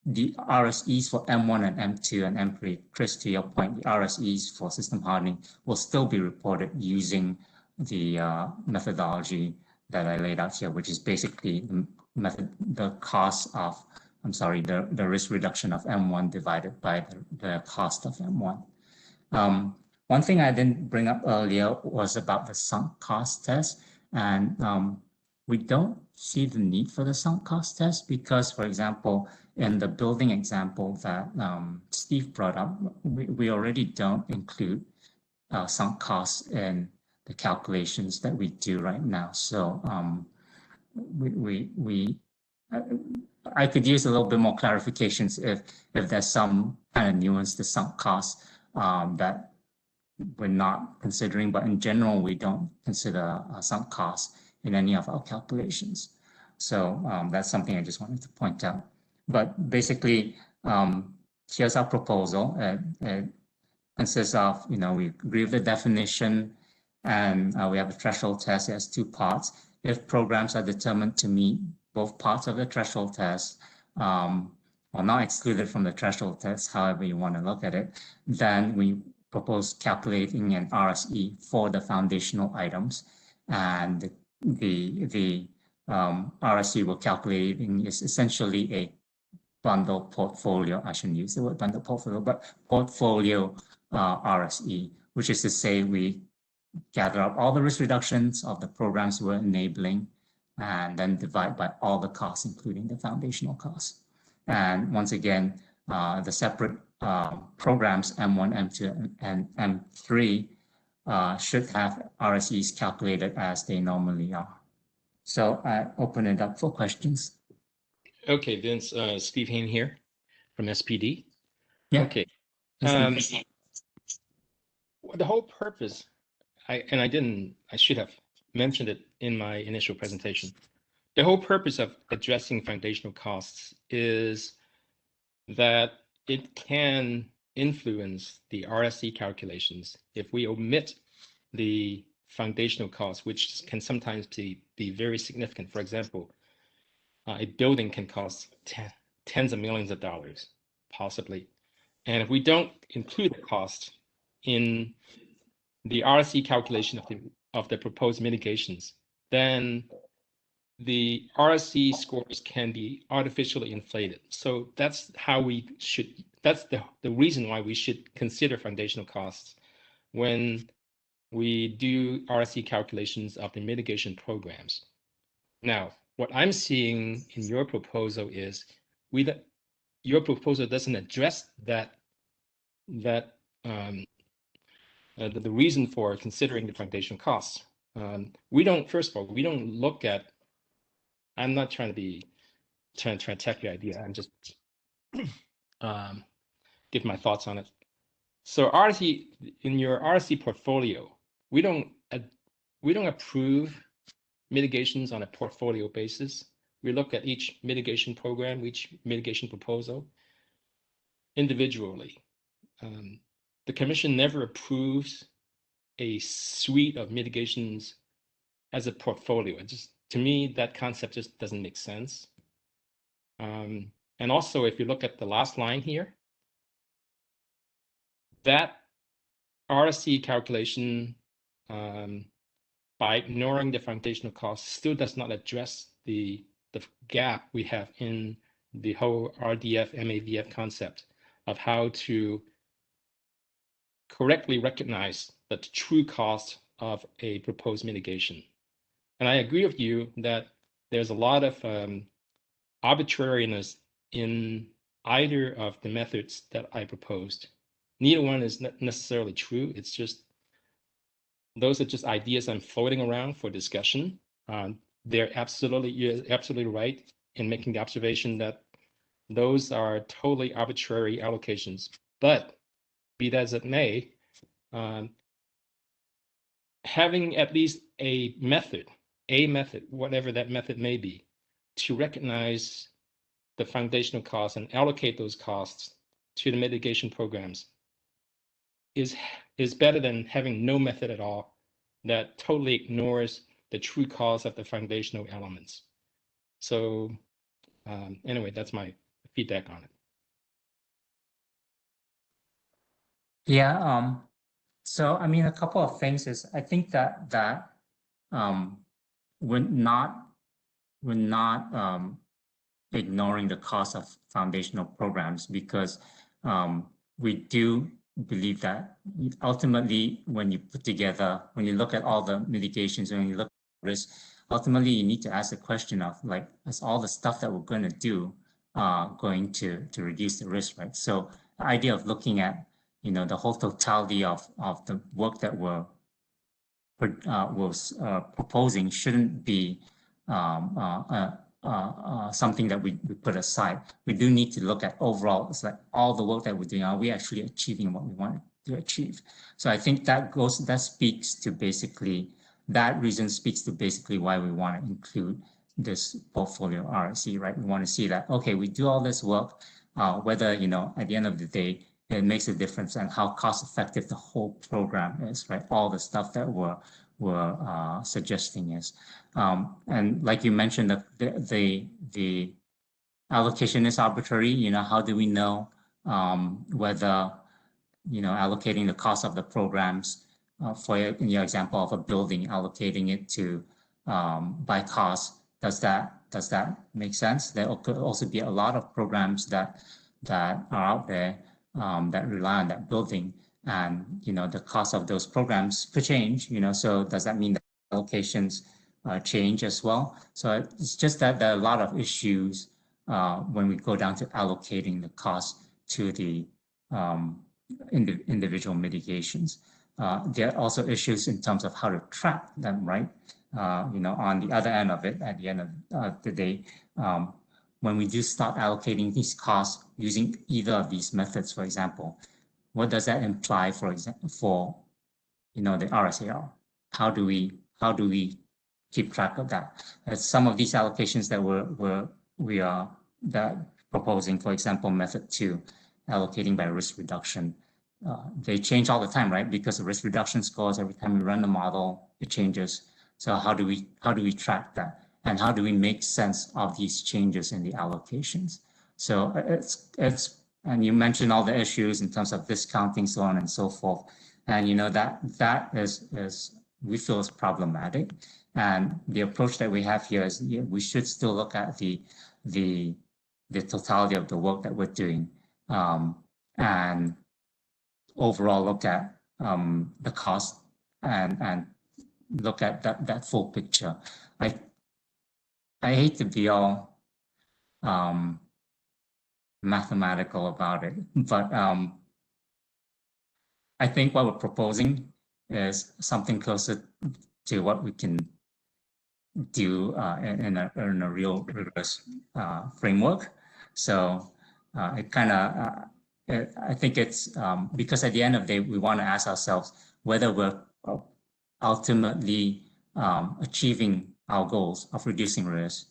the RSEs for M1 and M2 and M3, Chris, to your point, the RSEs for system hardening will still be reported using the methodology that I laid out here, which is basically the cost of, the risk reduction of M1 divided by the cost of M1. One thing I didn't bring up earlier was about the sunk cost test. And we don't see the need for the sunk cost test because, for example, in the building example that Steve brought up, we already don't include sunk costs in the calculations that we do right now. So I could use a little bit more clarifications if there's some kind of nuance to sunk costs that we're not considering, but in general, we don't consider sunk costs in any of our calculations. So that's something I just wanted to point out. But basically, here's our proposal. It consists of, we agree with the definition, and we have a threshold test. It has two parts. If programs are determined to meet both parts of the threshold test, or not excluded from the threshold test, however you want to look at it, then we propose calculating an RSE for the foundational items, and the RSE we're calculating is essentially a bundle portfolio. I shouldn't use the word bundle portfolio, but portfolio RSE, which is to say we gather up all the risk reductions of the programs we're enabling and then divide by all the costs, including the foundational costs. And once again, the separate programs M1, M2, and M3 should have RSEs calculated as they normally are. So I open it up for questions. Okay, Vince, Steve Hain here from SPD. Yeah. Okay. The whole purpose, I should have mentioned it in my initial presentation. The whole purpose of addressing foundational costs is that it can influence the RSE calculations if we omit the foundational costs, which can sometimes be very significant. For example, a building can cost tens of millions of dollars, possibly. And if we don't include the cost in the RSE calculation of the proposed mitigations, then the RSE scores can be artificially inflated. So that's how that's the reason why we should consider foundational costs when we do RSE calculations of the mitigation programs. Now, what I'm seeing in your proposal is your proposal doesn't address the reason for considering the foundation costs. First of all, we don't look at, I'm not trying to attack your idea. I'm just give my thoughts on it. So RSE, in your RSE portfolio, we don't approve mitigations on a portfolio basis. We look at each mitigation program, each mitigation proposal individually. The Commission never approves a suite of mitigations as a portfolio. To me, that concept just doesn't make sense. And also, if you look at the last line here, that RSE calculation by ignoring the foundational costs still does not address the gap we have in the whole RDF, MAVF concept of how to correctly recognize the true cost of a proposed mitigation. And I agree with you that there's a lot of arbitrariness in either of the methods that I proposed. Neither one is necessarily true. It's just, those are just ideas I'm floating around for discussion. You're absolutely right in making the observation that those are totally arbitrary allocations. But be that as it may, having at least a method, whatever that method may be, to recognize the foundational costs and allocate those costs to the mitigation programs is better than having no method at all that totally ignores the true cost of the foundational elements. So anyway, that's my feedback on it. Yeah. So I mean, a couple of things is I think that we're not ignoring the cost of foundational programs because we do believe that ultimately, when you put together, when you look at all the mitigations, and when you look at risk, ultimately you need to ask the question of like, is all the stuff that we're going to do going to reduce the risk, right? So the idea of looking at, you know, the whole totality of the work that we're proposing shouldn't be something that we put aside. We do need to look at overall, it's like all the work that we're doing, are we actually achieving what we want to achieve? So I think that speaks to basically, that reason speaks to basically why we want to include this portfolio RSE, right? We want to see that, okay, we do all this work, whether, you know, at the end of the day, it makes a difference and how cost effective the whole program is, right? All the stuff that we're suggesting is. And like you mentioned, the allocation is arbitrary. You know, how do we know whether, you know, allocating the cost of the programs in your example of a building, allocating it to by cost, does that make sense? There could also be a lot of programs that are out there that rely on that building, and you know the cost of those programs could change. You know, so does that mean that allocations change as well? So it's just that there are a lot of issues when we go down to allocating the cost to the individual mitigations. There are also issues in terms of how to track them, right? You know, on the other end of it, at the end of the day, when we do start allocating these costs using either of these methods, for example, what does that imply, for example, for, you know, the RSAR? How do we keep track of that? As some of these allocations that we are proposing, for example, method 2, allocating by risk reduction, they change all the time, right? Because the risk reduction scores, every time we run the model, it changes. So how do we track that? And how do we make sense of these changes in the allocations? So it's and you mentioned all the issues in terms of discounting, so on and so forth. And you know that is we feel is problematic. And the approach that we have here is we should still look at the totality of the work that we're doing, and overall look at the cost and look at that full picture. I hate to be all mathematical about it, but I think what we're proposing is something closer to what we can do in a real rigorous framework. So it kind of, I think it's because at the end of the day, we want to ask ourselves whether we're ultimately achieving our goals of reducing risk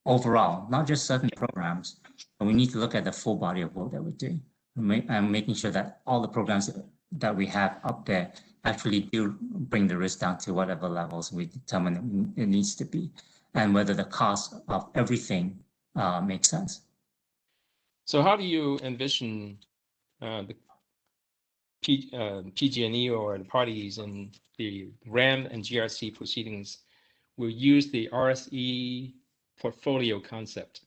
overall, not just certain programs, but we need to look at the full body of work that we're doing and making sure that all the programs that we have up there actually do bring the risk down to whatever levels we determine it needs to be, and whether the cost of everything makes sense. So how do you envision the PG&E or the parties in the RAM and GRC proceedings will use the RSE portfolio concept?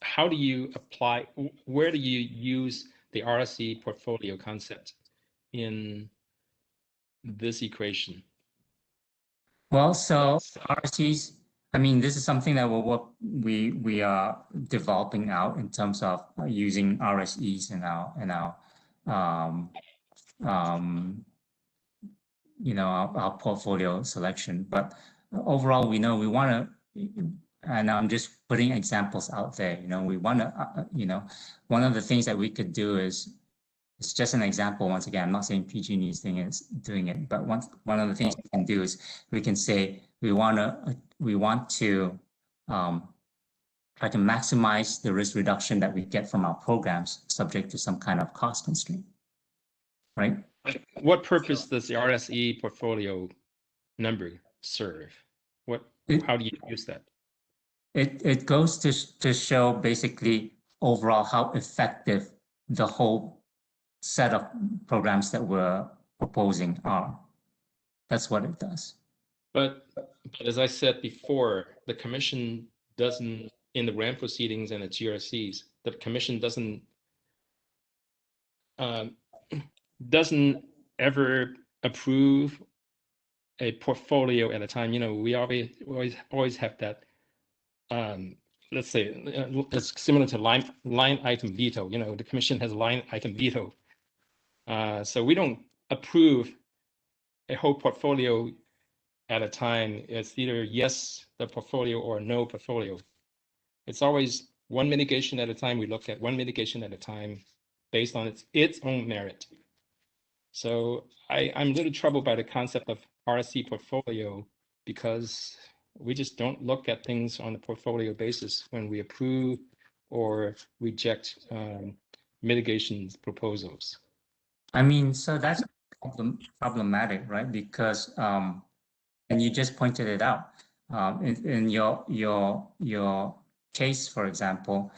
How do you apply, where do you use the RSE portfolio concept in this equation? Well, so RSEs, I mean, this is something that we are developing out in terms of using RSEs in our you know, our portfolio selection. But overall, we know we want to, and I'm just putting examples out there. You know, we want to, you know, one of the things that we could do is, it's just an example. Once again, I'm not saying PG&E is doing it, but one of the things we can do is we can say we want to try to maximize the risk reduction that we get from our programs, subject to some kind of cost constraint, right? What purpose does the RSE portfolio number serve? How do you use that? It goes to show basically overall how effective the whole set of programs that we're proposing are. That's what it does. But as I said before, the commission doesn't, in the RAM proceedings and the GRCs, the commission doesn't doesn't ever approve a portfolio at a time. You know, we always have that. Let's say it's similar to line item veto. You know, the commission has line item veto. So we don't approve a whole portfolio at a time. It's either yes, the portfolio, or no portfolio. It's always one mitigation at a time. We look at one mitigation at a time based on its own merit. So I'm a little troubled by the concept of RSC portfolio, because we just don't look at things on a portfolio basis when we approve or reject mitigation proposals. I mean, so that's problematic, right? Because, and you just pointed it out, in your case, for example,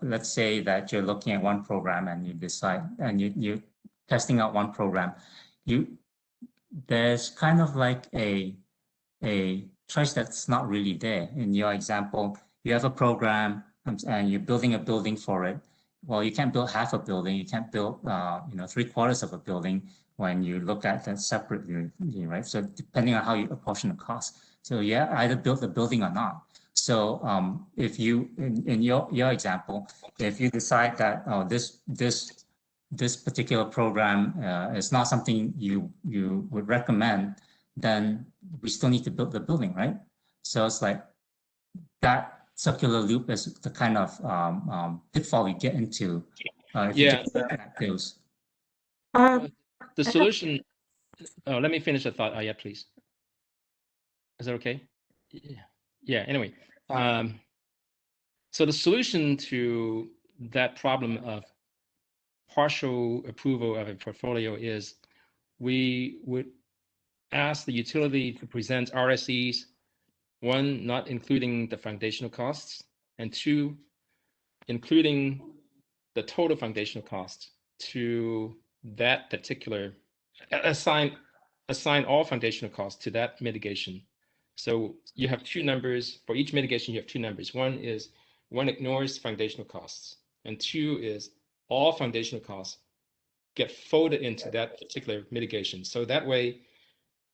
let's say that you're looking at one program and you decide, and you're testing out one program, there's kind of like a choice that's not really there. In your example, you have a program and you're building a building for it. Well, you can't build half a building. You can't build, 3/4 of a building when you look at that separately, right? So depending on how you apportion the cost. So yeah, either build the building or not. So if you, in your example, if you decide that, oh, this particular program is not something you would recommend, then we still need to build the building, right? So it's like that circular loop is the kind of pitfall we get into. Yeah. The I solution. Oh, let me finish the thought. Yeah, please. Is that okay? Yeah. Anyway, so the solution to that problem of partial approval of a portfolio is we would ask the utility to present RSEs, one, not including the foundational costs, and two, including the total foundational cost to that particular, assign all foundational costs to that mitigation. So you have two numbers for each mitigation. You have two numbers. One ignores foundational costs, and two is all foundational costs get folded into that particular mitigation. So that way,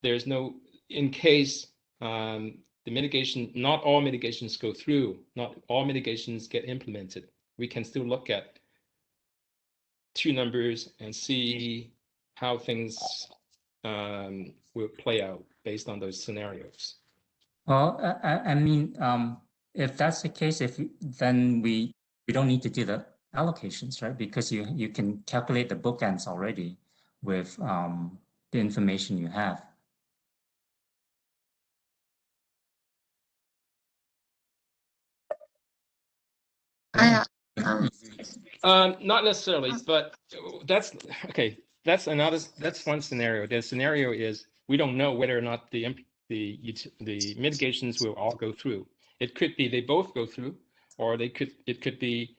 there's no, in case the mitigation, not all mitigations go through, not all mitigations get implemented, we can still look at two numbers and see how things will play out based on those scenarios. Well, I mean, if that's the case, then we don't need to do the allocations, right? Because you can calculate the bookends already with the information you have. Not necessarily, but that's okay. That's one scenario. The scenario is we don't know whether or not the mitigations will all go through. It could be they both go through, or it could be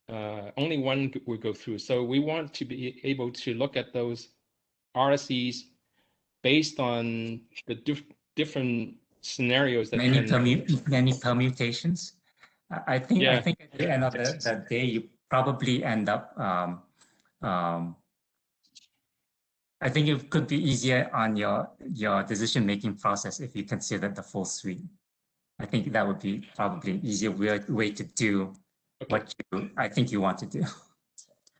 only one will go through. So we want to be able to look at those RSEs based on the different scenarios that many permutations. I think at the end of the day, you probably end up. I think it could be easier on your decision-making process if you consider the full suite. I think that would be probably an easier way to do what I think you want to do.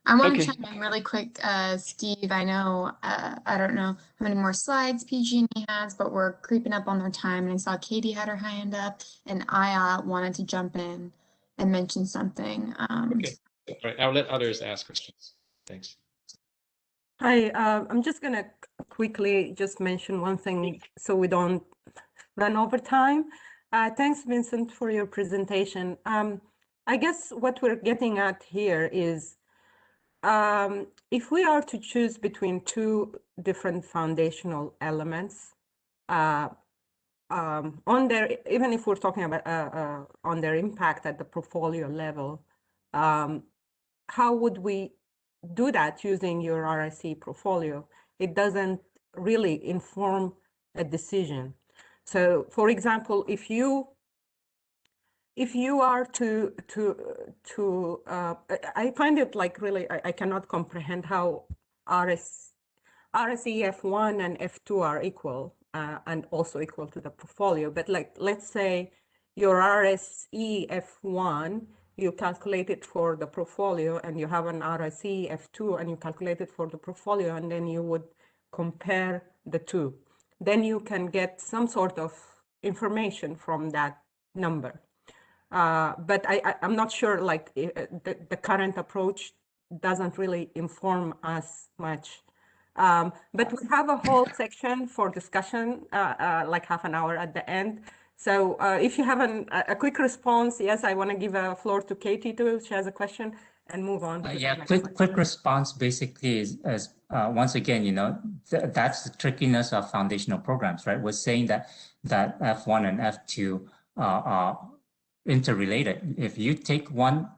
I want to chime in really quick, Steve. I know, I don't know how many more slides PG&E has, but we're creeping up on their time. And I saw Katie had her hand up, and Aya wanted to jump in and mention something. Okay, all right. I'll let others ask questions. Thanks. Hi, I'm just going to quickly just mention one thing so we don't run over time. Thanks, Vincent, for your presentation. I guess what we're getting at here is if we are to choose between two different foundational elements on their, even if we're talking about on their impact at the portfolio level, how would we do that using your RSC portfolio? It doesn't really inform a decision. So, for example, if you if you are I find it like really, I cannot comprehend how RSE F1 and F2 are equal and also equal to the portfolio. But like, let's say your RSE F1, you calculate it for the portfolio, and you have an RSE F2 and you calculate it for the portfolio, and then you would compare the two. Then you can get some sort of information from that number. But I'm not sure, like the current approach doesn't really inform us much. But we have a whole section for discussion, like half an hour at the end. So if you have a quick response, yes, I want to give a floor to Katie too. She has a question, and move on. Yeah, quick response basically is once again, you know, that's the trickiness of foundational programs, right? We're saying that F1 and F2 are interrelated. If you take one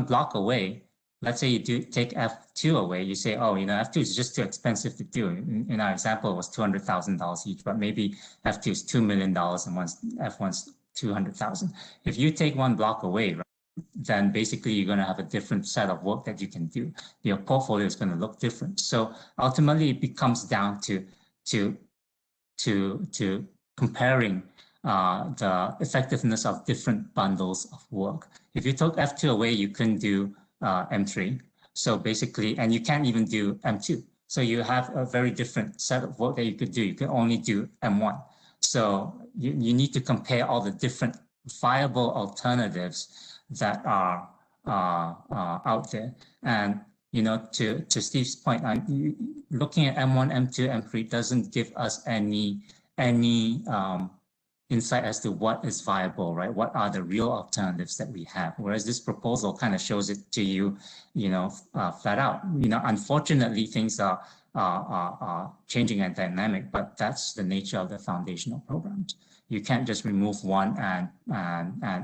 block away, let's say you do take F2 away, you say, oh, you know, F2 is just too expensive to do. In our example, it was $200,000 each, but maybe F2 is $2 million and F1's 200,000. If you take one block away, right, then basically you're going to have a different set of work that you can do. Your portfolio is going to look different. So ultimately, it becomes down to comparing the effectiveness of different bundles of work. If you took F2 away, you couldn't do M3. So basically, and you can't even do M2. So you have a very different set of work that you could do. You can only do M1. So you need to compare all the different viable alternatives that are out there. And, you know, to Steve's point, looking at M1, M2, M3 doesn't give us any insight as to what is viable, right? What are the real alternatives that we have? Whereas this proposal kind of shows it to you, you know, flat out. You know, unfortunately, things are changing and dynamic, but that's the nature of the foundational programs. You can't just remove one and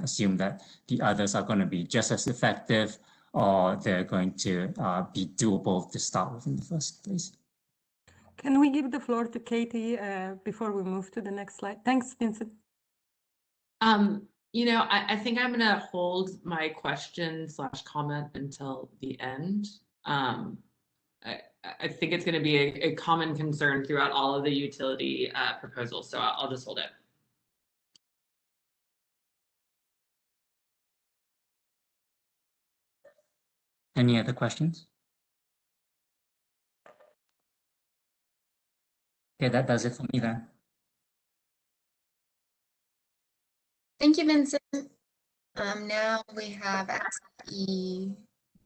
assume that the others are going to be just as effective, or they're going to be doable to start with in the first place. Can we give the floor to Katie before we move to the next slide? Thanks, Vincent. You know, I think I'm going to hold my question/comment until the end. I think it's going to be a common concern throughout all of the utility proposals, so I'll just hold it. Any other questions? Okay, that does it for me then. Thank you, Vincent. Now we have SCE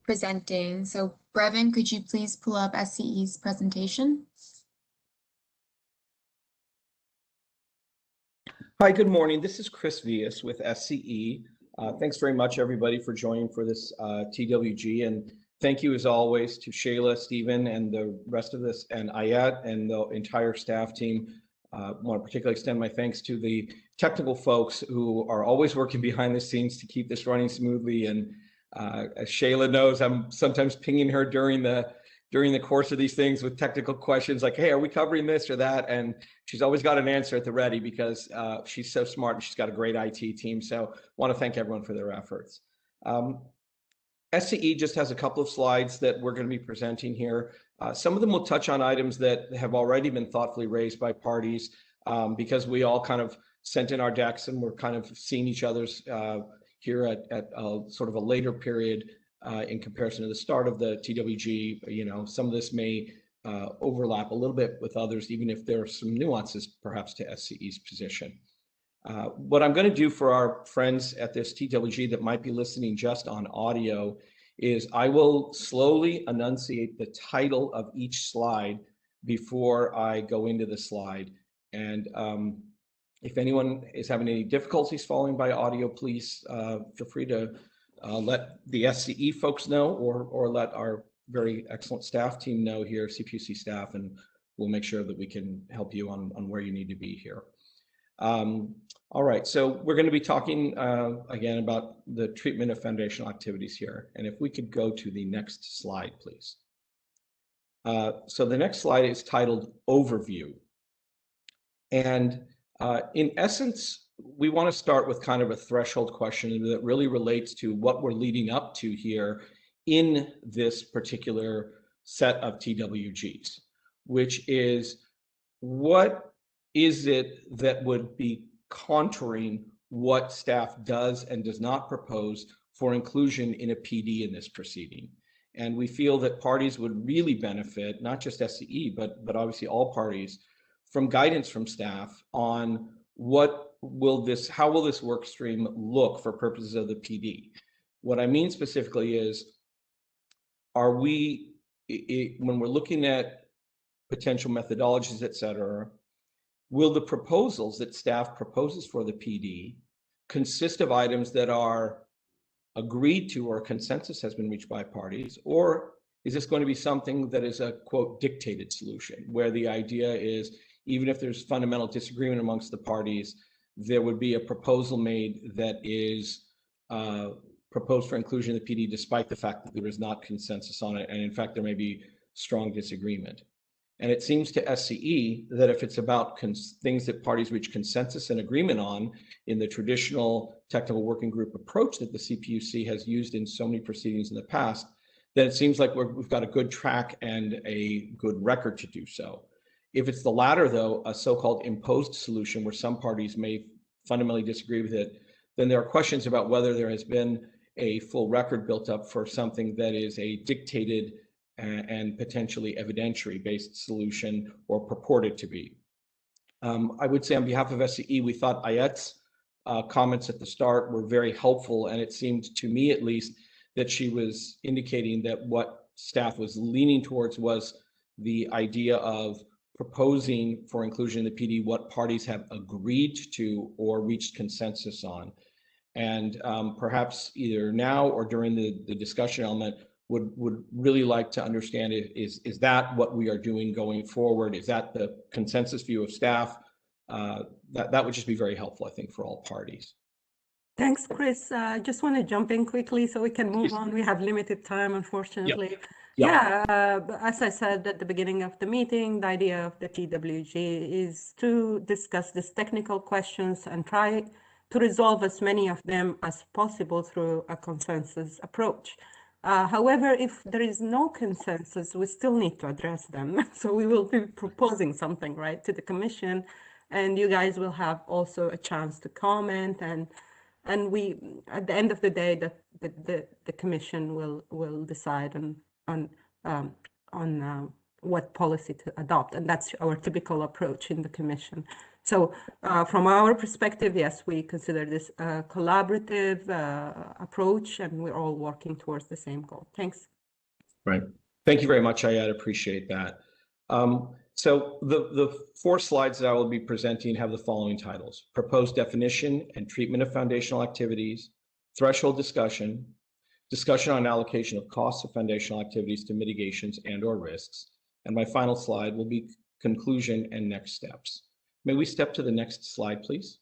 presenting. So Brevin, could you please pull up SCE's presentation? Hi, good morning. This is Chris Vias with SCE. Thanks very much, everybody, for joining for this TWG. And thank you, as always, to Shayla, Stephen, and the rest of this, and Ayat, and the entire staff team. I want to particularly extend my thanks to the technical folks who are always working behind the scenes to keep this running smoothly. And as Shayla knows, I'm sometimes pinging her during the course of these things with technical questions like, hey, are we covering this or that? And she's always got an answer at the ready because she's so smart and she's got a great IT team. So I want to thank everyone for their efforts. SCE just has a couple of slides that we're going to be presenting here. Some of them will touch on items that have already been thoughtfully raised by parties because we all kind of sent in our decks and we're kind of seeing each other's here at sort of a later period in comparison to the start of the TWG. You know, some of this may overlap a little bit with others, even if there are some nuances perhaps to SCE's position. What I'm going to do for our friends at this TWG that might be listening just on audio is I will slowly enunciate the title of each slide before I go into the slide. And if anyone is having any difficulties following by audio, please feel free to let the SCE folks know or let our very excellent staff team know here, CPUC staff, and we'll make sure that we can help you on where you need to be here. All right, so we're going to be talking again about the treatment of foundational activities here. And if we could go to the next slide, please. So the next slide is titled Overview. And in essence, we want to start with kind of a threshold question that really relates to what we're leading up to here in this particular set of TWGs, which is what is it that would be contouring what staff does and does not propose for inclusion in a PD in this proceeding. And we feel that parties would really benefit, not just SCE, but obviously all parties, from guidance from staff on how will this work stream look for purposes of the PD. What I mean specifically is, are we, when we're looking at potential methodologies, et cetera, will the proposals that staff proposes for the PD consist of items that are agreed to or consensus has been reached by parties, or is this going to be something that is a, quote, dictated solution, where the idea is, even if there's fundamental disagreement amongst the parties, there would be a proposal made that is proposed for inclusion in the PD, despite the fact that there is not consensus on it, and in fact, there may be strong disagreement. And it seems to SCE that if it's about things that parties reach consensus and agreement on in the traditional technical working group approach that the CPUC has used in so many proceedings in the past, then it seems like we've got a good track and a good record to do so. If it's the latter, though, a so-called imposed solution where some parties may fundamentally disagree with it, then there are questions about whether there has been a full record built up for something that is a dictated and potentially evidentiary-based solution, or purported to be. I would say on behalf of SCE, we thought Ayet's comments at the start were very helpful, and it seemed to me at least that she was indicating that what staff was leaning towards was the idea of proposing for inclusion in the PD what parties have agreed to or reached consensus on. And perhaps either now or during the discussion element, would really like to understand, is that what we are doing going forward? Is that the consensus view of staff? That would just be very helpful, I think, for all parties. Thanks, Chris. I just want to jump in quickly so we can move on. We have limited time, unfortunately. As I said at the beginning of the meeting, the idea of the TWG is to discuss these technical questions and try to resolve as many of them as possible through a consensus approach. However, if there is no consensus, we still need to address them. So we will be proposing something, right, to the commission, and you guys will have also a chance to comment. And we, at the end of the day, the commission will decide on what policy to adopt, and that's our typical approach in the commission. So from our perspective, yes, we consider this a collaborative approach, and we're all working towards the same goal. Thanks. Right. Thank you very much, Ayat. Appreciate that. So the 4 slides that I will be presenting have the following titles: Proposed Definition and Treatment of Foundational Activities, Threshold Discussion, Discussion on Allocation of Costs of Foundational Activities to Mitigations and/or Risks, and my final slide will be Conclusion and Next Steps. May we step to the next slide, please?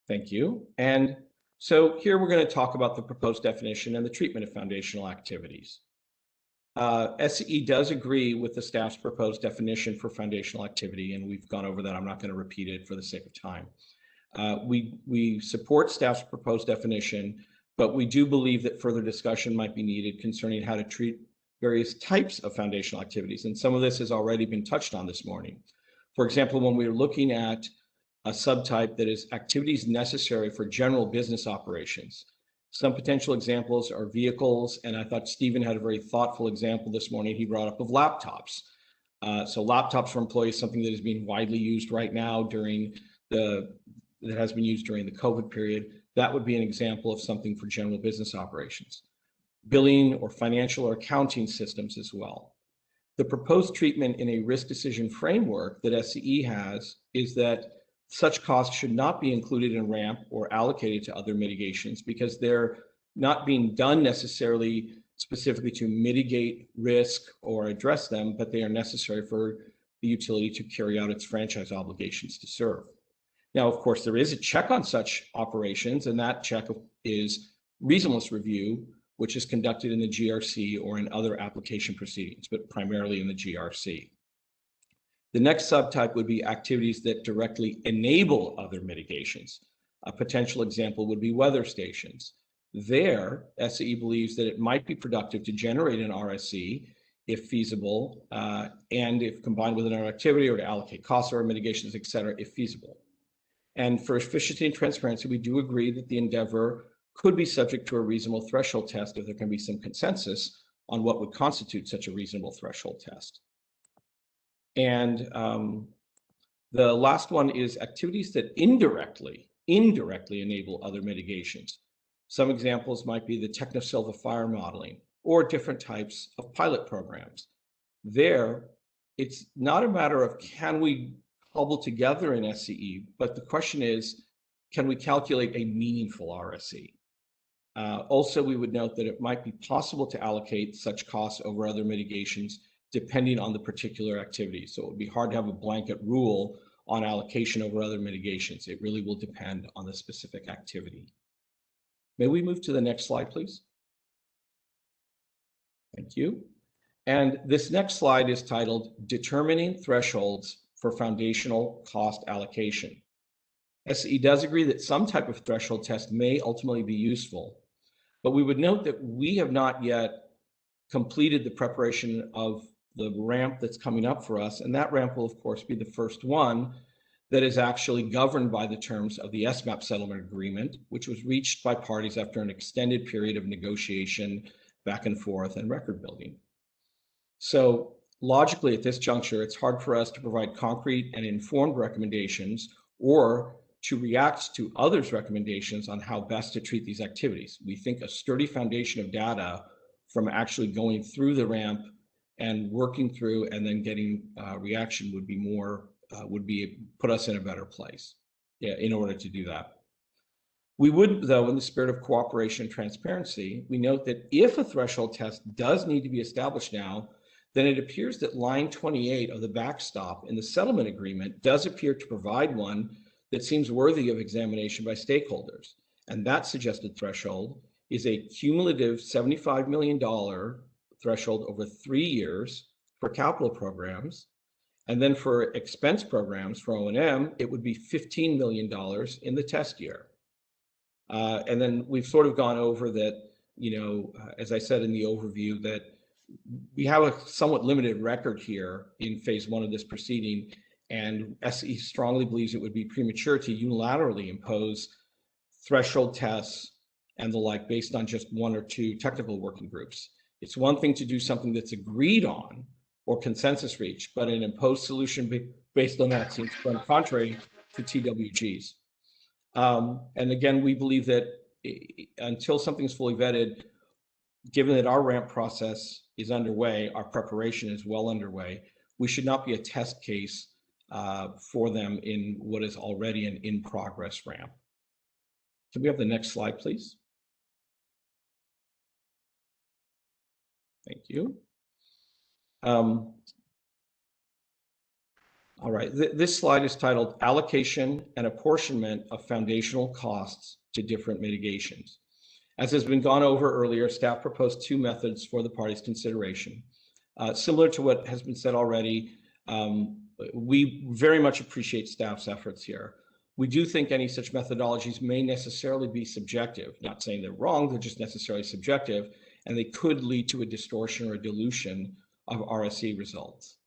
Thank you. And so here we're going to talk about the proposed definition and the treatment of foundational activities. SCE does agree with the staff's proposed definition for foundational activity, and we've gone over that. I'm not going to repeat it for the sake of time. We support staff's proposed definition, but we do believe that further discussion might be needed concerning how to treat various types of foundational activities. And some of this has already been touched on this morning. For example, when we're looking at a subtype that is activities necessary for general business operations, some potential examples are vehicles, and I thought Stephen had a very thoughtful example this morning he brought up of laptops. So laptops for employees, something that is being widely used right now that has been used during the COVID period. That would be an example of something for general business operations. Billing or financial or accounting systems as well. The proposed treatment in a risk decision framework that SCE has is that such costs should not be included in RAMP or allocated to other mitigations because they're not being done necessarily specifically to mitigate risk or address them, but they are necessary for the utility to carry out its franchise obligations to serve. Now, of course, there is a check on such operations, and that check is reasonableness review, which is conducted in the GRC or in other application proceedings, but primarily in the GRC. The next subtype would be activities that directly enable other mitigations. A potential example would be weather stations. There, SCE believes that it might be productive to generate an RSC if feasible, and if combined with another activity, or to allocate costs or mitigations, et cetera, if feasible. And for efficiency and transparency, we do agree that the endeavor could be subject to a reasonable threshold test if there can be some consensus on what would constitute such a reasonable threshold test. And the last one is activities that indirectly enable other mitigations. Some examples might be the Technosilva fire modeling or different types of pilot programs. There, it's not a matter of can we cobble together an SCE, but the question is, can we calculate a meaningful RSE? Also, we would note that it might be possible to allocate such costs over other mitigations depending on the particular activity. So it would be hard to have a blanket rule on allocation over other mitigations. It really will depend on the specific activity. May we move to the next slide, please? Thank you. And this next slide is titled Determining Thresholds for Foundational Cost Allocation. SCE does agree that some type of threshold test may ultimately be useful, but we would note that we have not yet completed the preparation of the ramp that's coming up for us, and that ramp will of course be the first one that is actually governed by the terms of the SMAP settlement agreement, which was reached by parties after an extended period of negotiation, back and forth, and record building. So logically at this juncture, it's hard for us to provide concrete and informed recommendations or to react to others' recommendations on how best to treat these activities. We think a sturdy foundation of data from actually going through the ramp and working through and then getting reaction would be more, put us in a better place, in order to do that. We would, though, in the spirit of cooperation and transparency, we note that if a threshold test does need to be established now, then it appears that line 28 of the backstop in the settlement agreement does appear to provide one that seems worthy of examination by stakeholders. And that suggested threshold is a cumulative $75 million threshold over 3 years for capital programs. And then for expense programs for O&M, it would be $15 million in the test year. And then we've sort of gone over that, as I said in the overview, that we have a somewhat limited record here in phase 1 of this proceeding, and SE strongly believes it would be premature to unilaterally impose threshold tests and the like based on just 1 or 2 technical working groups. It's one thing to do something that's agreed on or consensus reached, but an imposed solution based on that seems to run contrary to TWGs. And again, we believe that until something is fully vetted, given that our ramp process is underway, our preparation is well underway, we should not be a test case for them in what is already an in-progress ramp. Can we have the next slide, please? Thank you. All right, this slide is titled Allocation and Apportionment of Foundational Costs to Different Mitigations. As has been gone over earlier, staff proposed 2 methods for the parties' consideration. Similar to what has been said already, we very much appreciate staff's efforts here. We do think any such methodologies may necessarily be subjective, not saying they're wrong, they're just necessarily subjective, and they could lead to a distortion or a dilution of RSE results.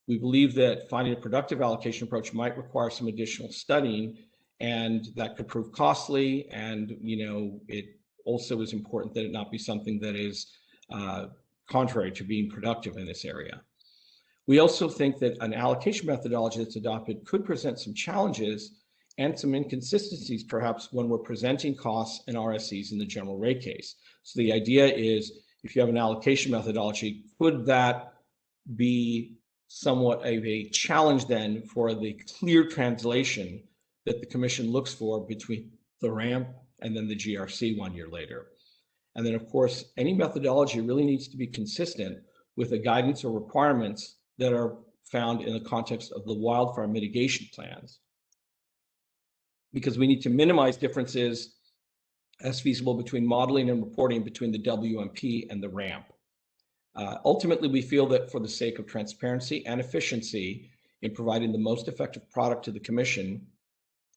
We believe that finding a productive allocation approach might require some additional studying, and that could prove costly. And it also is important that it not be something that is contrary to being productive in this area. We also think that an allocation methodology that's adopted could present some challenges and some inconsistencies, perhaps, when we're presenting costs and RSEs in the general rate case. So the idea is, if you have an allocation methodology, could that be somewhat of a challenge then for the clear translation that the commission looks for between the ramp and then the GRC 1 year later? And then, of course, any methodology really needs to be consistent with the guidance or requirements that are found in the context of the wildfire mitigation plans, because we need to minimize differences as feasible between modeling and reporting between the WMP and the ramp. Ultimately, we feel that for the sake of transparency and efficiency, in providing the most effective product to the Commission,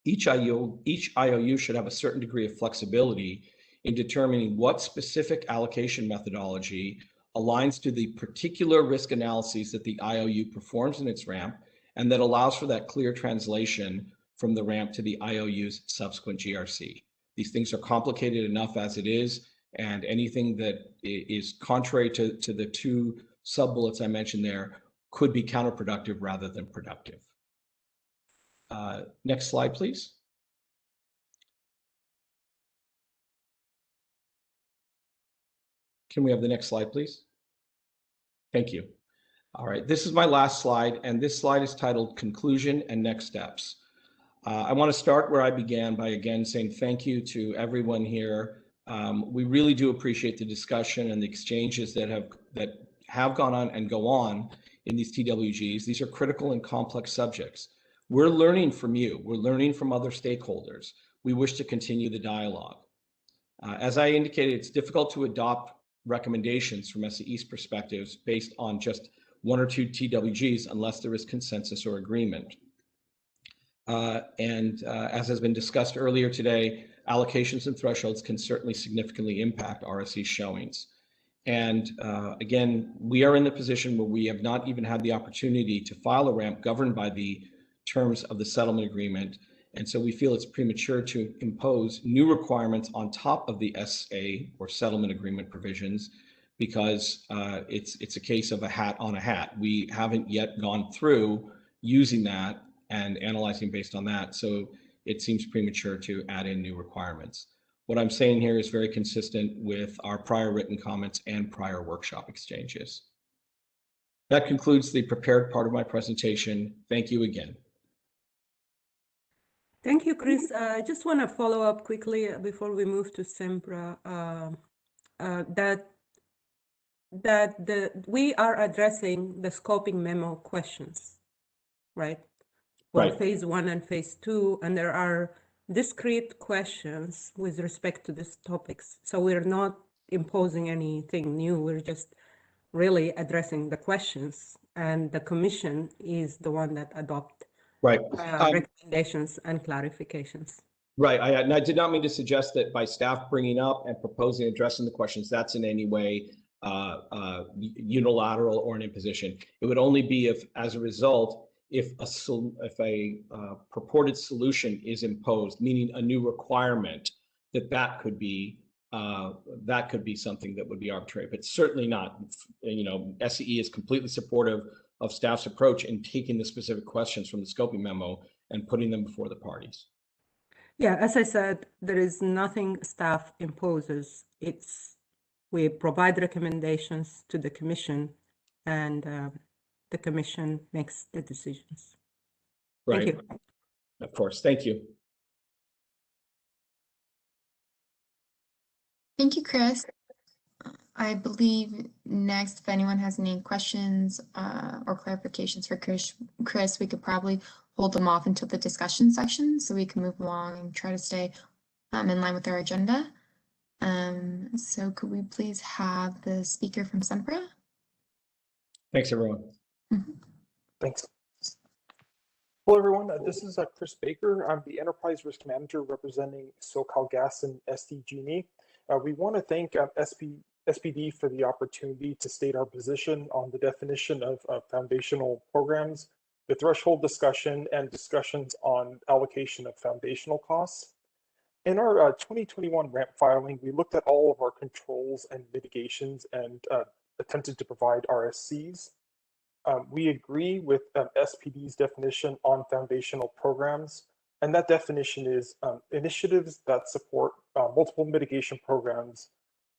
each IOU should have a certain degree of flexibility in determining what specific allocation methodology aligns to the particular risk analyses that the IOU performs in its ramp, and that allows for that clear translation from the ramp to the IOU's subsequent GRC. These things are complicated enough as it is, and anything that is contrary to the two sub-bullets I mentioned there could be counterproductive rather than productive. Next slide, please. Can we have the next slide, please? Thank you. All right, this is my last slide, and this slide is titled Conclusion and Next Steps. I want to start where I began by again saying thank you to everyone here. We really do appreciate the discussion and the exchanges that have gone on and go on in these TWGs. These are critical and complex subjects. We're learning from you. We're learning from other stakeholders. We wish to continue the dialogue. As I indicated, it's difficult to adopt recommendations from SEE's perspectives based on just one or two TWGs unless there is consensus or agreement. As has been discussed earlier today, allocations and thresholds can certainly significantly impact RSE showings. And again, we are in the position where we have not even had the opportunity to file a ramp governed by the terms of the settlement agreement. And so we feel it's premature to impose new requirements on top of the SA or settlement agreement provisions, because it's a case of a hat on a hat. We haven't yet gone through using that and analyzing based on that. So it seems premature to add in new requirements. What I'm saying here is very consistent with our prior written comments and prior workshop exchanges. That concludes the prepared part of my presentation. Thank you again. Thank you, Chris. I just want to follow up quickly before we move to SEMPRA, we are addressing the scoping memo questions, right? For Right. phase 1 and phase 2, and there are discrete questions with respect to these topics. So we're not imposing anything new. We're just really addressing the questions, and the Commission is the one that adopts Right. recommendations and clarifications. Right. And I did not mean to suggest that by staff bringing up and proposing addressing the questions, that's in any way unilateral or an imposition. It would only be if, as a result, if a purported solution is imposed, meaning a new requirement, that could be something that would be arbitrary, but certainly not. You know, SEE is completely supportive of staff's approach in taking the specific questions from the scoping memo and putting them before the parties. Yeah, as I said, there is nothing staff imposes. We provide recommendations to the Commission, and the Commission makes the decisions. Right. Thank you. Of course. Thank you. Thank you, Chris. I believe next, if anyone has any questions or clarifications for Chris, we could probably hold them off until the discussion section so we can move along and try to stay in line with our agenda. So could we please have the speaker from SEMPRA? Thanks, everyone. Mm-hmm. Thanks. Hello, everyone. This is Chris Baker. I'm the Enterprise Risk Manager representing SoCalGas and SDG&E. We want to thank SPD for the opportunity to state our position on the definition of foundational programs, the threshold discussion, and discussions on allocation of foundational costs. In our 2021 ramp filing, we looked at all of our controls and mitigations and attempted to provide RSCs. We agree with SPD's definition on foundational programs, and that definition is initiatives that support multiple mitigation programs,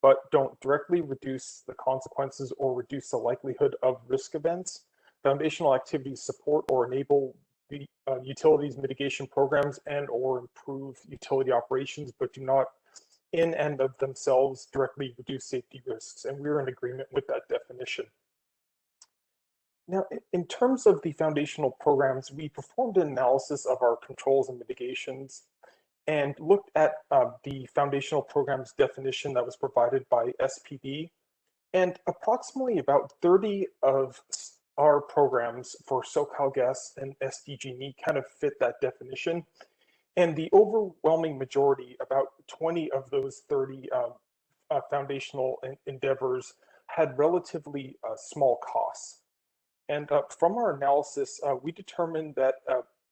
but don't directly reduce the consequences or reduce the likelihood of risk events. Foundational activities support or enable the utilities mitigation programs and or improve utility operations, but do not in and of themselves directly reduce safety risks. And we're in agreement with that definition. Now, in terms of the foundational programs, we performed an analysis of our controls and mitigations and looked at the foundational programs definition that was provided by SPD. And approximately about 30 of our programs for SoCalGas and SDG&E kind of fit that definition. And the overwhelming majority, about 20 of those 30 foundational endeavors, had relatively small costs. And from our analysis, we determined that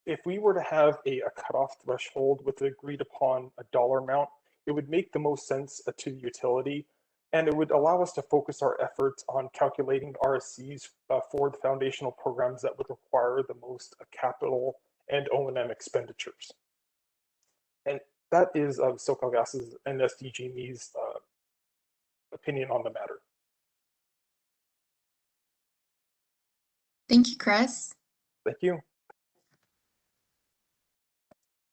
if we were to have a cutoff threshold with an agreed upon a dollar amount, it would make the most sense to the utility, and it would allow us to focus our efforts on calculating RSCs for the foundational programs that would require the most capital and O&M expenditures. And that is SoCalGas's and SDG&E's opinion on the matter. Thank you, Chris. Thank you.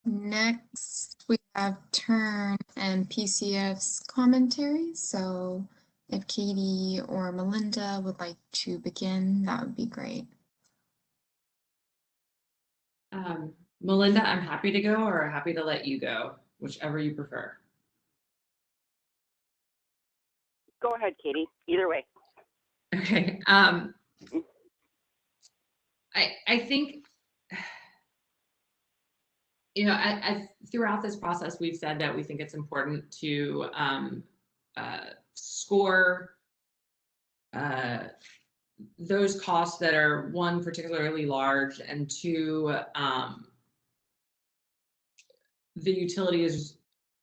Next, we have Turn and PCF's commentary. So if Katie or Melinda would like to begin, that would be great. Melinda, I'm happy to go or happy to let you go, whichever you prefer. Go ahead, Katie. Either way. Okay. I think, you know, throughout this process, we've said that we think it's important to score those costs that are, one, particularly large, and two, the utility is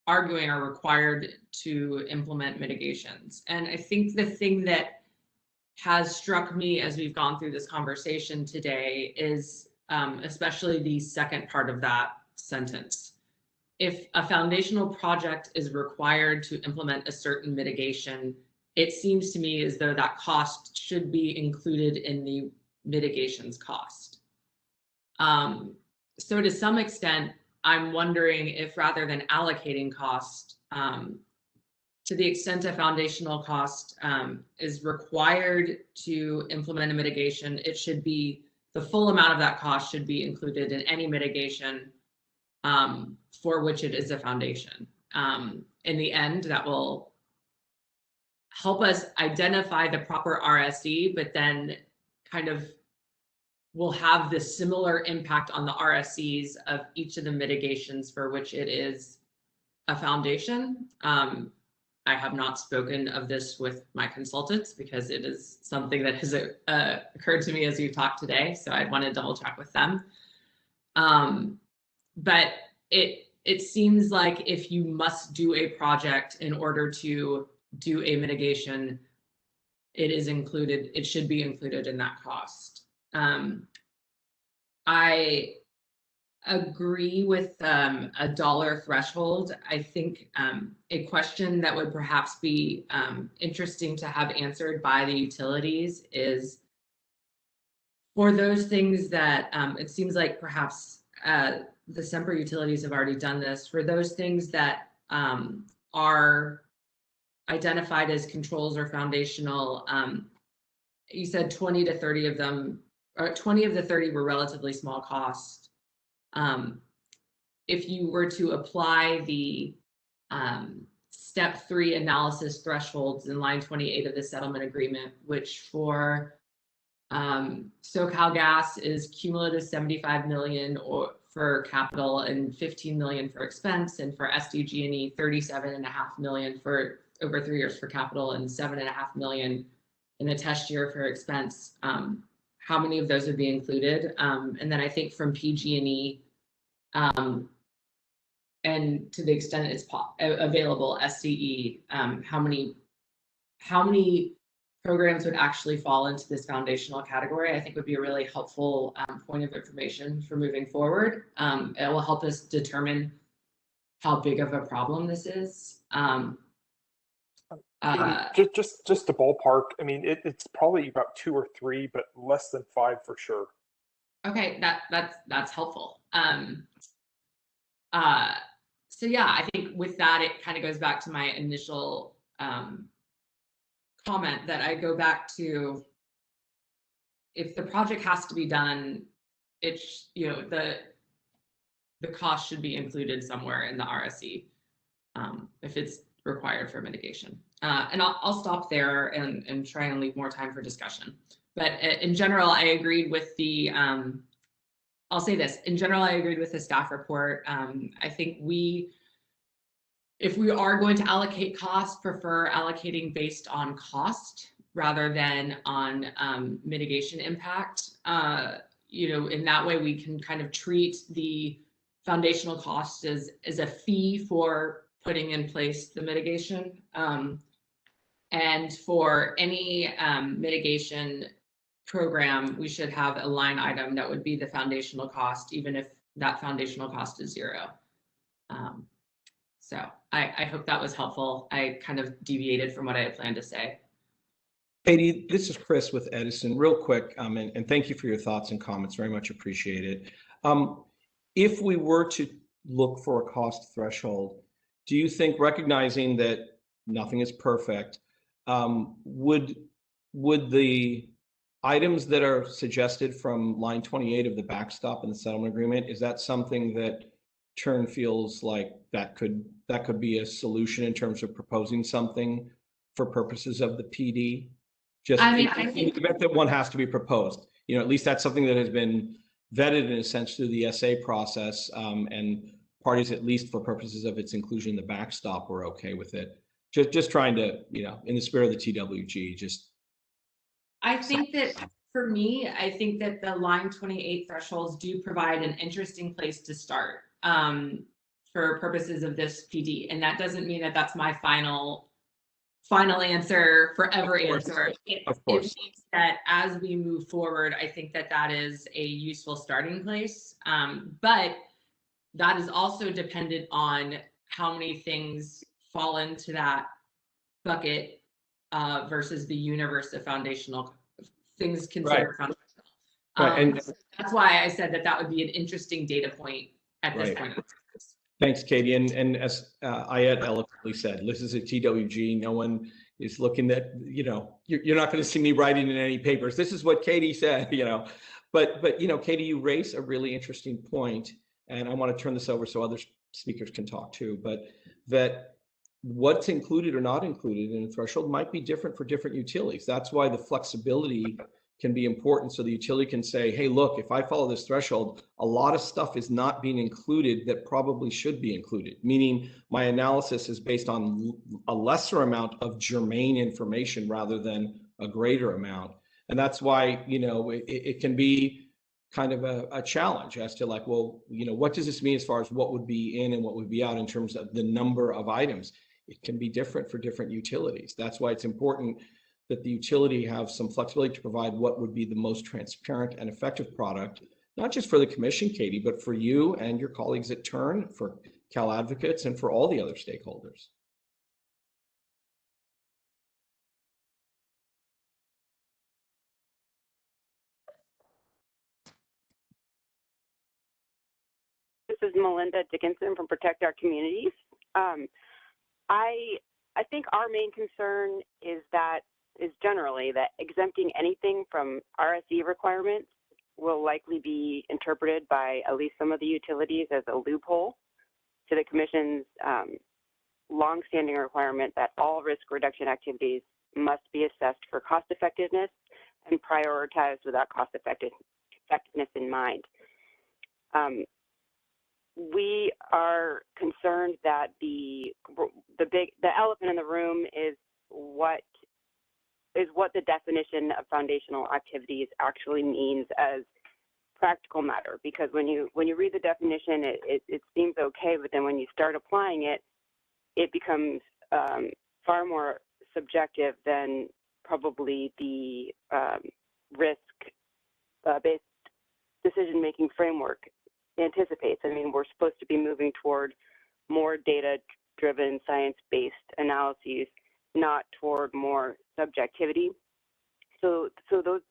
arguing are required to implement mitigations. And I think the thing that has struck me as we've gone through this conversation today is especially the second part of that sentence. If a foundational project is required to implement a certain mitigation, it seems to me as though that cost should be included in the mitigations cost. So to some extent, I'm wondering if rather than allocating cost, to the extent a foundational cost is required to implement a mitigation, it should be, the full amount of that cost should be included in any mitigation for which it is a foundation. In the end, that will help us identify the proper RSE, but then kind of will have the similar impact on the RSEs of each of the mitigations for which it is a foundation. I have not spoken of this with my consultants because it is something that has occurred to me as we've talked today, so I want to double check with them. But it seems like if you must do a project in order to do a mitigation, it is included, it should be included in that cost. I agree with a dollar threshold. I think a question that would perhaps be interesting to have answered by the utilities is for those things that it seems like perhaps the Semper utilities have already done this, for those things that are identified as controls or foundational, you said 20 to 30 of them, or 20 of the 30 were relatively small cost. If you were to apply the step 3 analysis thresholds in line 28 of the settlement agreement, which for SoCalGas is cumulative 75 million or for capital and 15 million for expense, and for SDG&E 37.5 million for over 3 years for capital and 7.5 million in a test year for expense. How many of those would be included? And then I think from PG&E, and to the extent it's available, SDE, how many programs would actually fall into this foundational category, I think would be a really helpful point of information for moving forward. It will help us determine how big of a problem this is. Just to ballpark, I mean, it's probably about 2 or 3, but less than 5 for sure. Okay, that's helpful. So yeah, I think with that, it kind of goes back to my initial comment that I go back to, if the project has to be done, it's, you know, the cost should be included somewhere in the RSE if it's required for mitigation. And I'll stop there and try and leave more time for discussion. But in general, I agreed with the, I'll say this, in general, I agreed with the staff report. I think if we are going to allocate costs, prefer allocating based on cost rather than on mitigation impact. In that way we can kind of treat the foundational cost as a fee for putting in place the mitigation. And for any mitigation program, we should have a line item that would be the foundational cost, even if that foundational cost is zero. So I hope that was helpful. I kind of deviated from what I had planned to say. Katie, this is Chris with Edison. Real quick, and thank you for your thoughts and comments. Very much appreciated. If we were to look for a cost threshold, do you think, recognizing that nothing is perfect, would the items that are suggested from line 28 of the backstop in the settlement agreement, is that something that Turn feels like that could be a solution in terms of proposing something for purposes of the PD? Just in the event that one has to be proposed, at least that's something that has been vetted in a sense through the SA process, and parties, at least for purposes of its inclusion in the backstop, were okay with it. Just trying to, in the spirit of the TWG, just. I think that for me, I think that the line 28 thresholds do provide an interesting place to start for purposes of this PD. And that doesn't mean that that's my final answer, forever answer. Of course. It means that as we move forward, I think that that is a useful starting place. But that is also dependent on how many things fall into that bucket versus the universe of foundational things considered foundational. And that's why I said that would be an interesting data point at this point. Thanks, Katie. And as Ayat eloquently said, this is a TWG. No one is looking at, you're not going to see me writing in any papers. This is what Katie said, But Katie, you raise a really interesting point, and I want to turn this over so other speakers can talk too, but that what's included or not included in a threshold might be different for different utilities. That's why the flexibility can be important, so the utility can say, hey, look, if I follow this threshold, a lot of stuff is not being included that probably should be included, meaning my analysis is based on a lesser amount of germane information rather than a greater amount. And that's why, it can be kind of a challenge as to like, well, what does this mean as far as what would be in and what would be out in terms of the number of items? It can be different for different utilities. That's why it's important that the utility have some flexibility to provide what would be the most transparent and effective product, not just for the commission, Katie, but for you and your colleagues at Turn, for Cal Advocates, and for all the other stakeholders. This is Melinda Dickinson from Protect Our Communities. I think our main concern is generally that exempting anything from RSE requirements will likely be interpreted by at least some of the utilities as a loophole to the Commission's longstanding requirement that all risk reduction activities must be assessed for cost effectiveness and prioritized with that cost effectiveness in mind. We are concerned that the elephant in the room is what the definition of foundational activities actually means as practical matter. Because when you read the definition, it seems okay, but then when you start applying it, it becomes far more subjective than probably the risk-based decision-making framework anticipates. I mean, we're supposed to be moving toward more data-driven, science-based analyses, not toward more subjectivity. So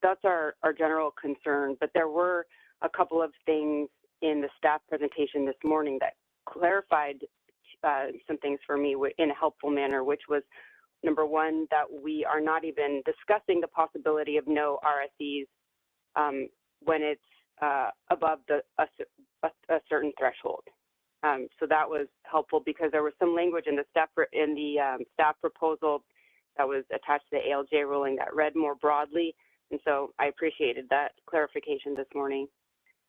that's our general concern. But there were a couple of things in the staff presentation this morning that clarified some things for me in a helpful manner, which was, number one, that we are not even discussing the possibility of no RSEs when it's above a certain threshold. So that was helpful because there was some language in the staff proposal that was attached to the ALJ ruling that read more broadly And so I appreciated that clarification this morning.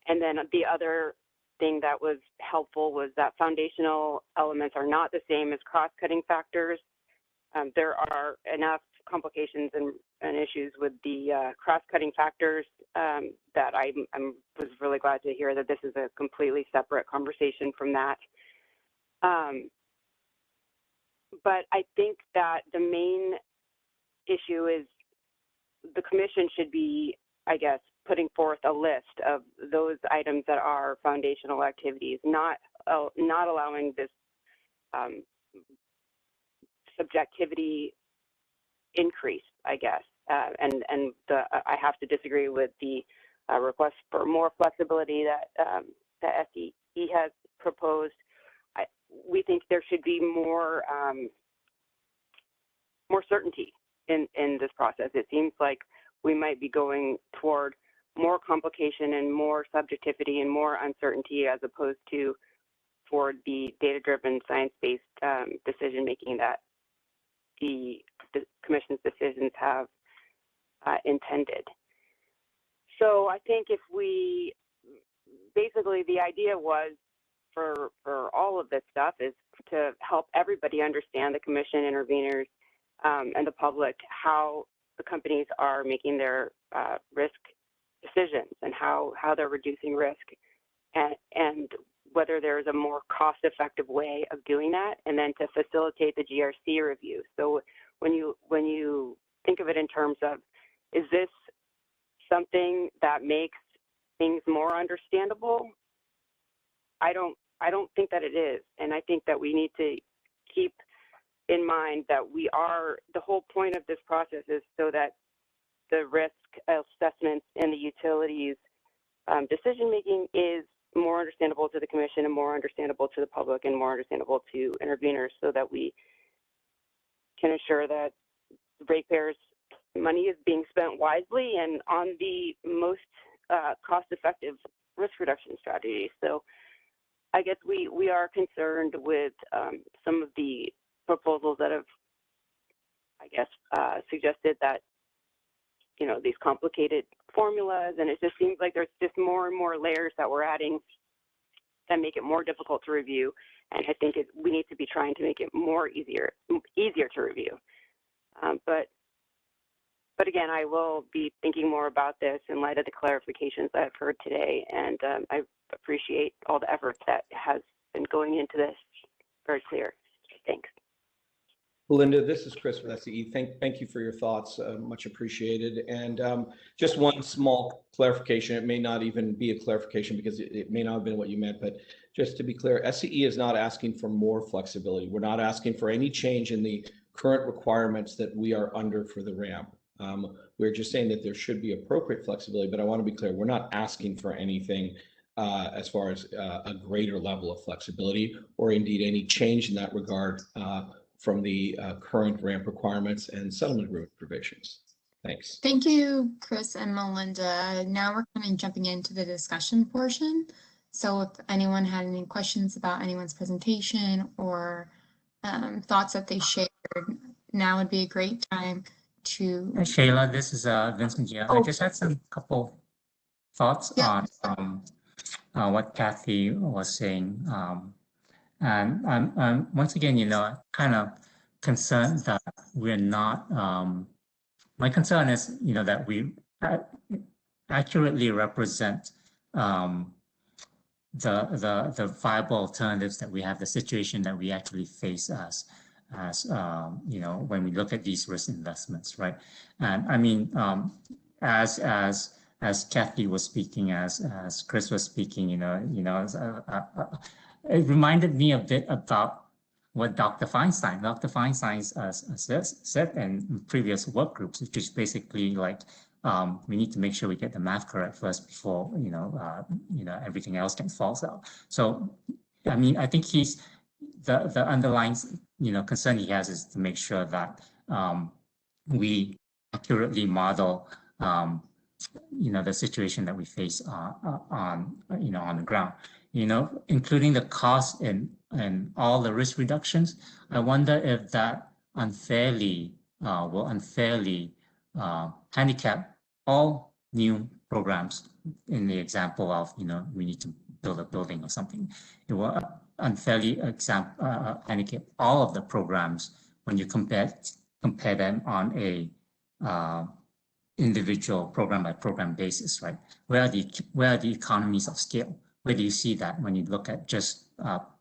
And then the other thing that was helpful was that foundational elements are not the same as cross-cutting factors. There are enough complications and issues with the cross-cutting factors that I was really glad to hear that this is a completely separate conversation from that. But I think that the main issue is the commission should be, I guess, putting forth a list of those items that are foundational activities, not allowing this subjectivity increase, I guess. I have to disagree with the request for more flexibility that the SDE has proposed. We think there should be more certainty in this process. It seems like we might be going toward more complication and more subjectivity and more uncertainty as opposed to toward the data-driven, science-based decision-making that the Commission's decisions have intended. So I think if we, basically the idea was for all of this stuff is to help everybody understand, the Commission, interveners, and the public, how the companies are making their risk decisions and how they're reducing risk, and whether there's a more cost-effective way of doing that, and then to facilitate the GRC review. So when you think of it in terms of, is this something that makes things more understandable? I don't think that it is, and I think that we need to keep in mind that the whole point of this process is so that the risk assessments and the utilities decision-making is more understandable to the Commission and more understandable to the public and more understandable to interveners, so that we can ensure that ratepayers' money is being spent wisely and on the most cost-effective risk reduction strategies. So I guess we are concerned with some of the proposals that have, I guess, suggested that, you know, these complicated formulas, and it just seems like there's just more and more layers that we're adding that make it more difficult to review. And I think we need to be trying to make it easier to review. But again, I will be thinking more about this in light of the clarifications that I've heard today, and I appreciate all the effort that has been going into this. Very clear. Thanks. Belinda, this is Chris with SCE. Thank you for your thoughts, much appreciated. And just one small clarification, it may not even be a clarification because it may not have been what you meant, but just to be clear, SCE is not asking for more flexibility. We're not asking for any change in the current requirements that we are under for the ramp. We're just saying that there should be appropriate flexibility, but I want to be clear, we're not asking for anything as far as a greater level of flexibility or indeed any change in that regard from the current ramp requirements and settlement agreement provisions. Thanks. Thank you, Chris and Melinda. Now we're kind of jumping into the discussion portion. So if anyone had any questions about anyone's presentation or thoughts that they shared, now would be a great time to... Shayla, this is Vincent here. I just had some couple thoughts on what Kathy was saying. And once again, you know, kind of concerned that we're not, my concern is, you know, that we accurately represent the viable alternatives that we have, the situation that we actually face as you know, when we look at these risk investments, right? And I mean, as Kathy was speaking, as Chris was speaking, you know, it reminded me a bit about what Dr. Feinstein said in previous work groups, which is basically like we need to make sure we get the math correct first before you know everything else can fall out. So, I mean, I think the underlying concern he has is to make sure that we accurately model the situation that we face on the ground. Including the cost and all the risk reductions. I wonder if that will unfairly handicap all new programs in the example of, we need to build a building or something. It will unfairly handicap all of the programs when you compare them on a individual program by program basis, right? Where are the economies of scale? Where do you see that when you look at just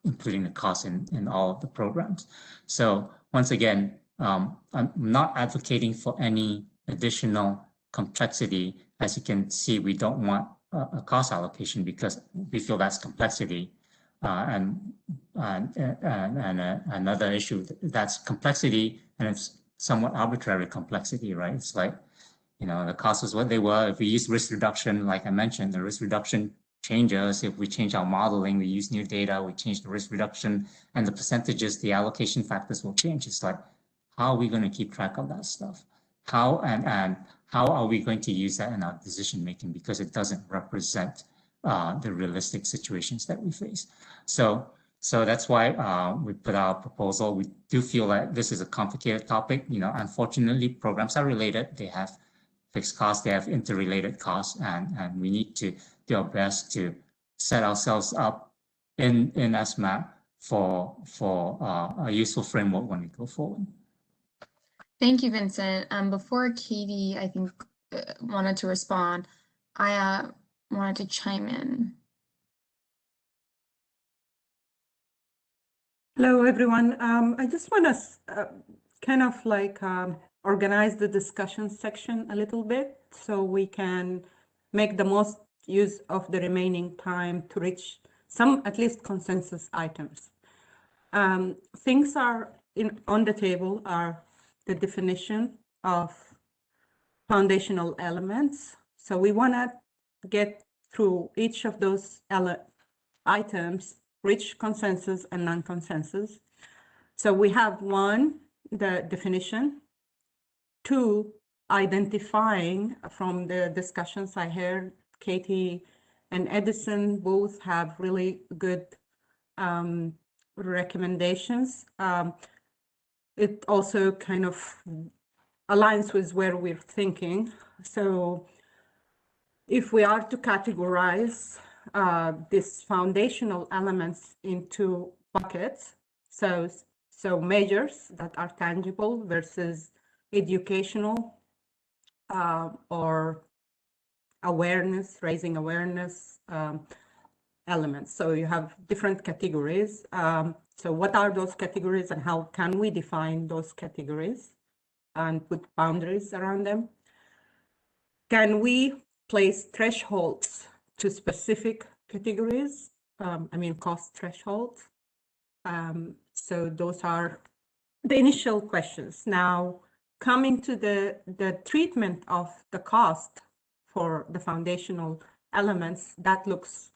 including the cost in all of the programs? So once again, I'm not advocating for any additional complexity. As you can see, we don't want a cost allocation because we feel that's complexity. And another issue, that's complexity, and it's somewhat arbitrary complexity, right? It's like, the cost is what they were. If we use risk reduction, like I mentioned, the risk reduction changes. If we change our modeling, we use new data, we change the risk reduction, and the percentages, the allocation factors will change. It's like, how are we going to keep track of that stuff? How and how are we going to use that in our decision making? Because it doesn't represent the realistic situations that we face. So that's why we put our proposal. We do feel like this is a complicated topic. Unfortunately, programs are related. They have fixed costs, they have interrelated costs, and we need to do our best to set ourselves up in SMAP for a useful framework when we go forward. Thank you, Vincent. Before Katie, I think, wanted to respond, I wanted to chime in. Hello, everyone. I just want to kind of like organize the discussion section a little bit so we can make the most use of the remaining time to reach some, at least, consensus items. Things are on the table are the definition of foundational elements. So we want to get through each of those items, reach consensus and non-consensus. So we have one, the definition. Two, identifying from the discussions I heard, Katie and Edison both have really good recommendations. It also kind of aligns with where we're thinking. So if we are to categorize these foundational elements into buckets, so measures that are tangible versus educational or awareness, raising awareness elements. So you have different categories. So what are those categories and how can we define those categories and put boundaries around them? Can we place thresholds to specific categories? Cost thresholds. So those are the initial questions. Now, coming to the treatment of the cost for the foundational elements, that looks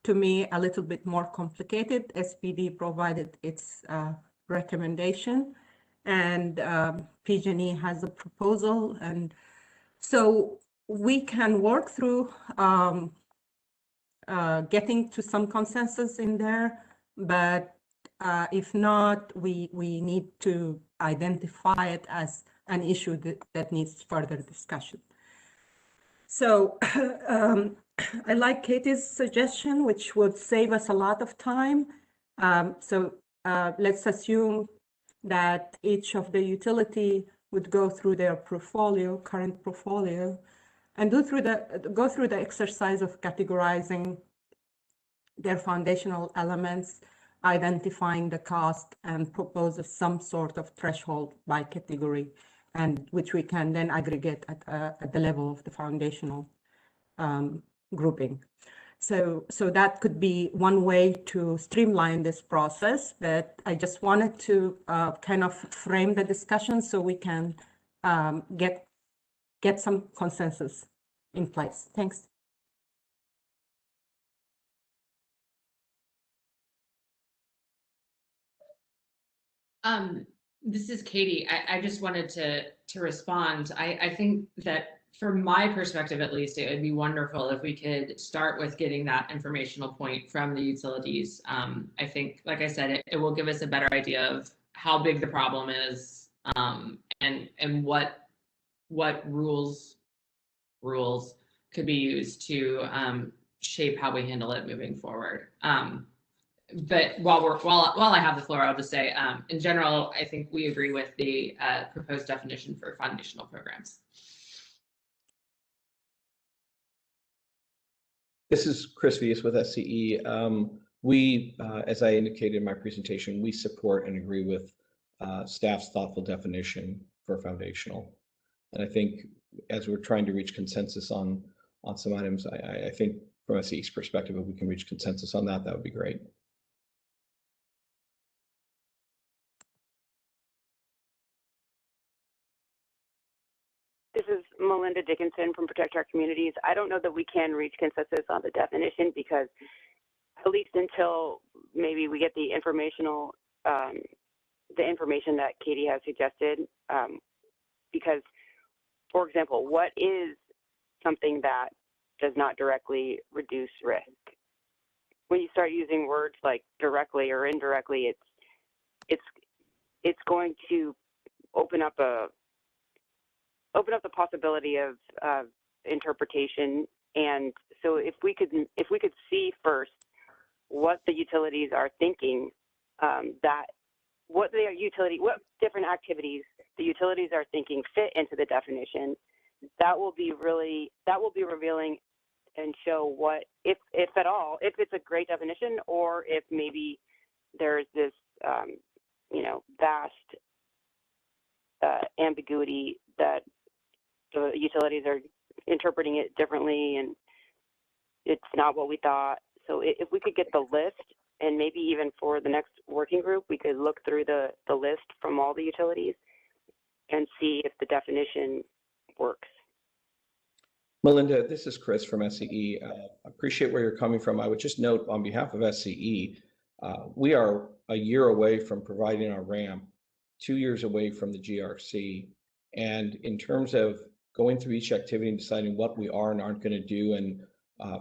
to me a little bit more complicated. SPD provided its recommendation, and PG&E has a proposal, and so we can work through getting to some consensus in there, but if not, we need to identify it as an issue that needs further discussion. So I like Katie's suggestion, which would save us a lot of time. Let's assume that each of the utility would go through their portfolio, current portfolio, and go through the exercise of categorizing their foundational elements, identifying the cost, and propose some sort of threshold by category, and which we can then aggregate at the level of the foundational grouping. So that could be one way to streamline this process, but I just wanted to kind of frame the discussion so we can get some consensus in place. Thanks. This is Katie. I just wanted to respond. I think that from my perspective, at least, it would be wonderful if we could start with getting that informational point from the utilities. I think, like I said, it will give us a better idea of how big the problem is, and what rules rules could be used to shape how we handle it moving forward. But while I have the floor, I'll just say, in general, I think we agree with the proposed definition for foundational programs. This is Chris Vias with SCE. We, as I indicated in my presentation, we support and agree with staff's thoughtful definition for foundational. And I think as we're trying to reach consensus on some items, I think from SCE's perspective, if we can reach consensus on that, that would be great. This is Melinda Dickinson from Protect Our Communities. I don't know that we can reach consensus on the definition because at least until maybe we get the informational, the information that Katie has suggested, because, for example, what is something that does not directly reduce risk? When you start using words like directly or indirectly, it's going to open up the possibility of interpretation. And so if we could see first what the utilities are thinking, what different activities the utilities are thinking fit into the definition, that will be revealing and show what, if at all, if it's a great definition, or if maybe there's this vast ambiguity that the utilities are interpreting it differently and it's not what we thought. So if we could get the list, and maybe even for the next working group, we could look through the list from all the utilities and see if the definition works. Melinda, this is Chris from SCE. Appreciate where you're coming from. I would just note on behalf of SCE, we are a year away from providing our ramp, 2 years away from the GRC. And in terms of going through each activity and deciding what we are and aren't going to do, and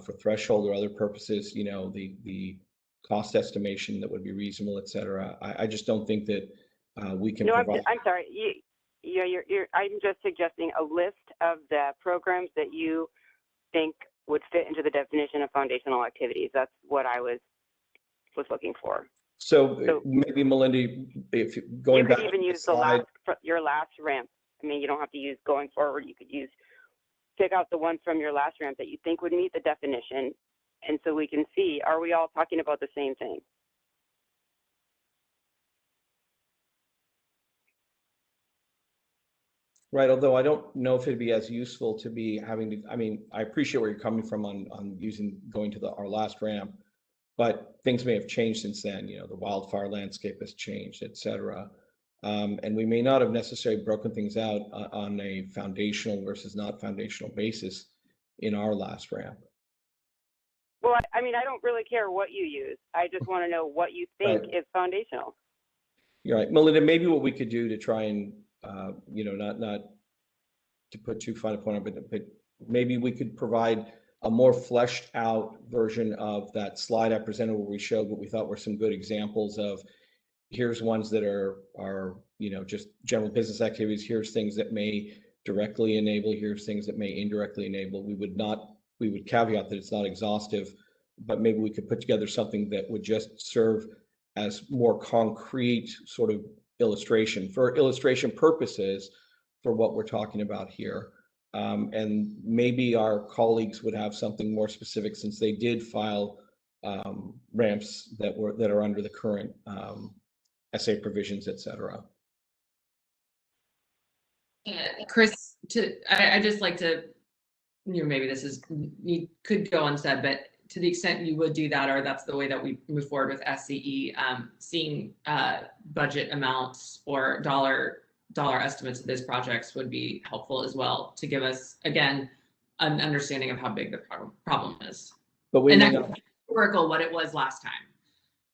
for threshold or other purposes, the cost estimation that would be reasonable, et cetera, I just don't think that we can provide. I'm sorry. I'm just suggesting a list of the programs that you think would fit into the definition of foundational activities. That's what I was looking for. So maybe Melinda, if going back, you could even use your last ramp. I mean, you don't have to use going forward. You could pick out the ones from your last ramp that you think would meet the definition, and so we can see, are we all talking about the same thing? Right, although I don't know if it'd be as useful to be having to, I mean, I appreciate where you're coming from on going to our last ramp, but things may have changed since then. The wildfire landscape has changed, et cetera. And we may not have necessarily broken things out on a foundational versus not foundational basis in our last ramp. Well, I mean, I don't really care what you use. I just want to know what you think is foundational. You're right, Melinda, maybe what we could do to try and, not to put too fine a point on it, but maybe we could provide a more fleshed out version of that slide I presented where we showed what we thought were some good examples of, here's ones that are just general business activities, here's things that may directly enable, here's things that may indirectly enable. We would caveat that it's not exhaustive, but maybe we could put together something that would just serve as more concrete sort of illustration for illustration purposes for what we're talking about here. And maybe our colleagues would have something more specific since they did file ramps that are under the current SA provisions, et cetera. Chris, I just like to, maybe this could go unsaid, but to the extent you would do that, or that's the way that we move forward with SCE, seeing budget amounts or dollar estimates of those projects would be helpful as well to give us, again, an understanding of how big the problem is. But we may not historical what it was last time.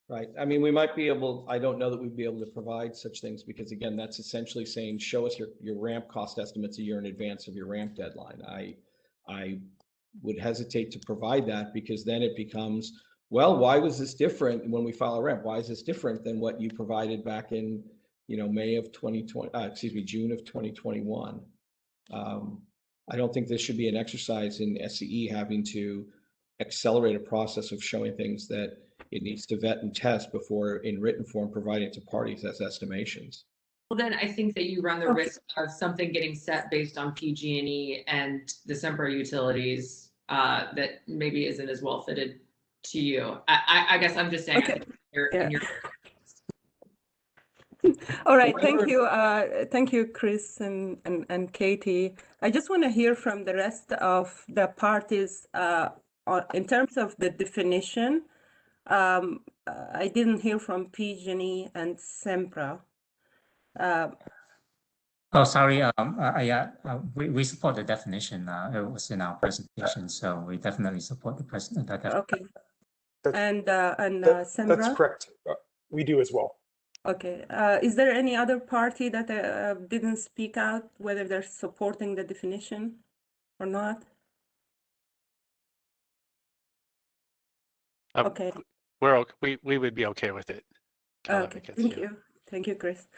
Right. I mean, we might be able, I don't know that we'd be able to provide such things because, again, that's essentially saying, show us your ramp cost estimates a year in advance of your ramp deadline. I would hesitate to provide that because then it becomes, well, why was this different when we file a ramp? Why is this different than what you provided back in, May of 2020, June of 2021? I don't think this should be an exercise in SCE having to accelerate a process of showing things that it needs to vet and test before in written form providing to parties as estimations. Well, then I think that you run the Okay. risk of something getting set based on PG&E and the Sempra utilities that maybe isn't as well fitted to you. I guess I'm just saying. Okay. I think you're, Yeah. in your All right, thank you. Thank you, Chris and Katie. I just want to hear from the rest of the parties in terms of the definition. I didn't hear from PG&E and Sempra. Oh, sorry. Yeah, we support the definition. It was in our presentation, so we definitely support the definition. Okay. That's- And That's Sempra? correct. We do as well. Okay. Is there any other party that didn't speak out, whether they're supporting the definition or not? Okay. We would be okay with it. Okay. Thank you. Thank you, Chris.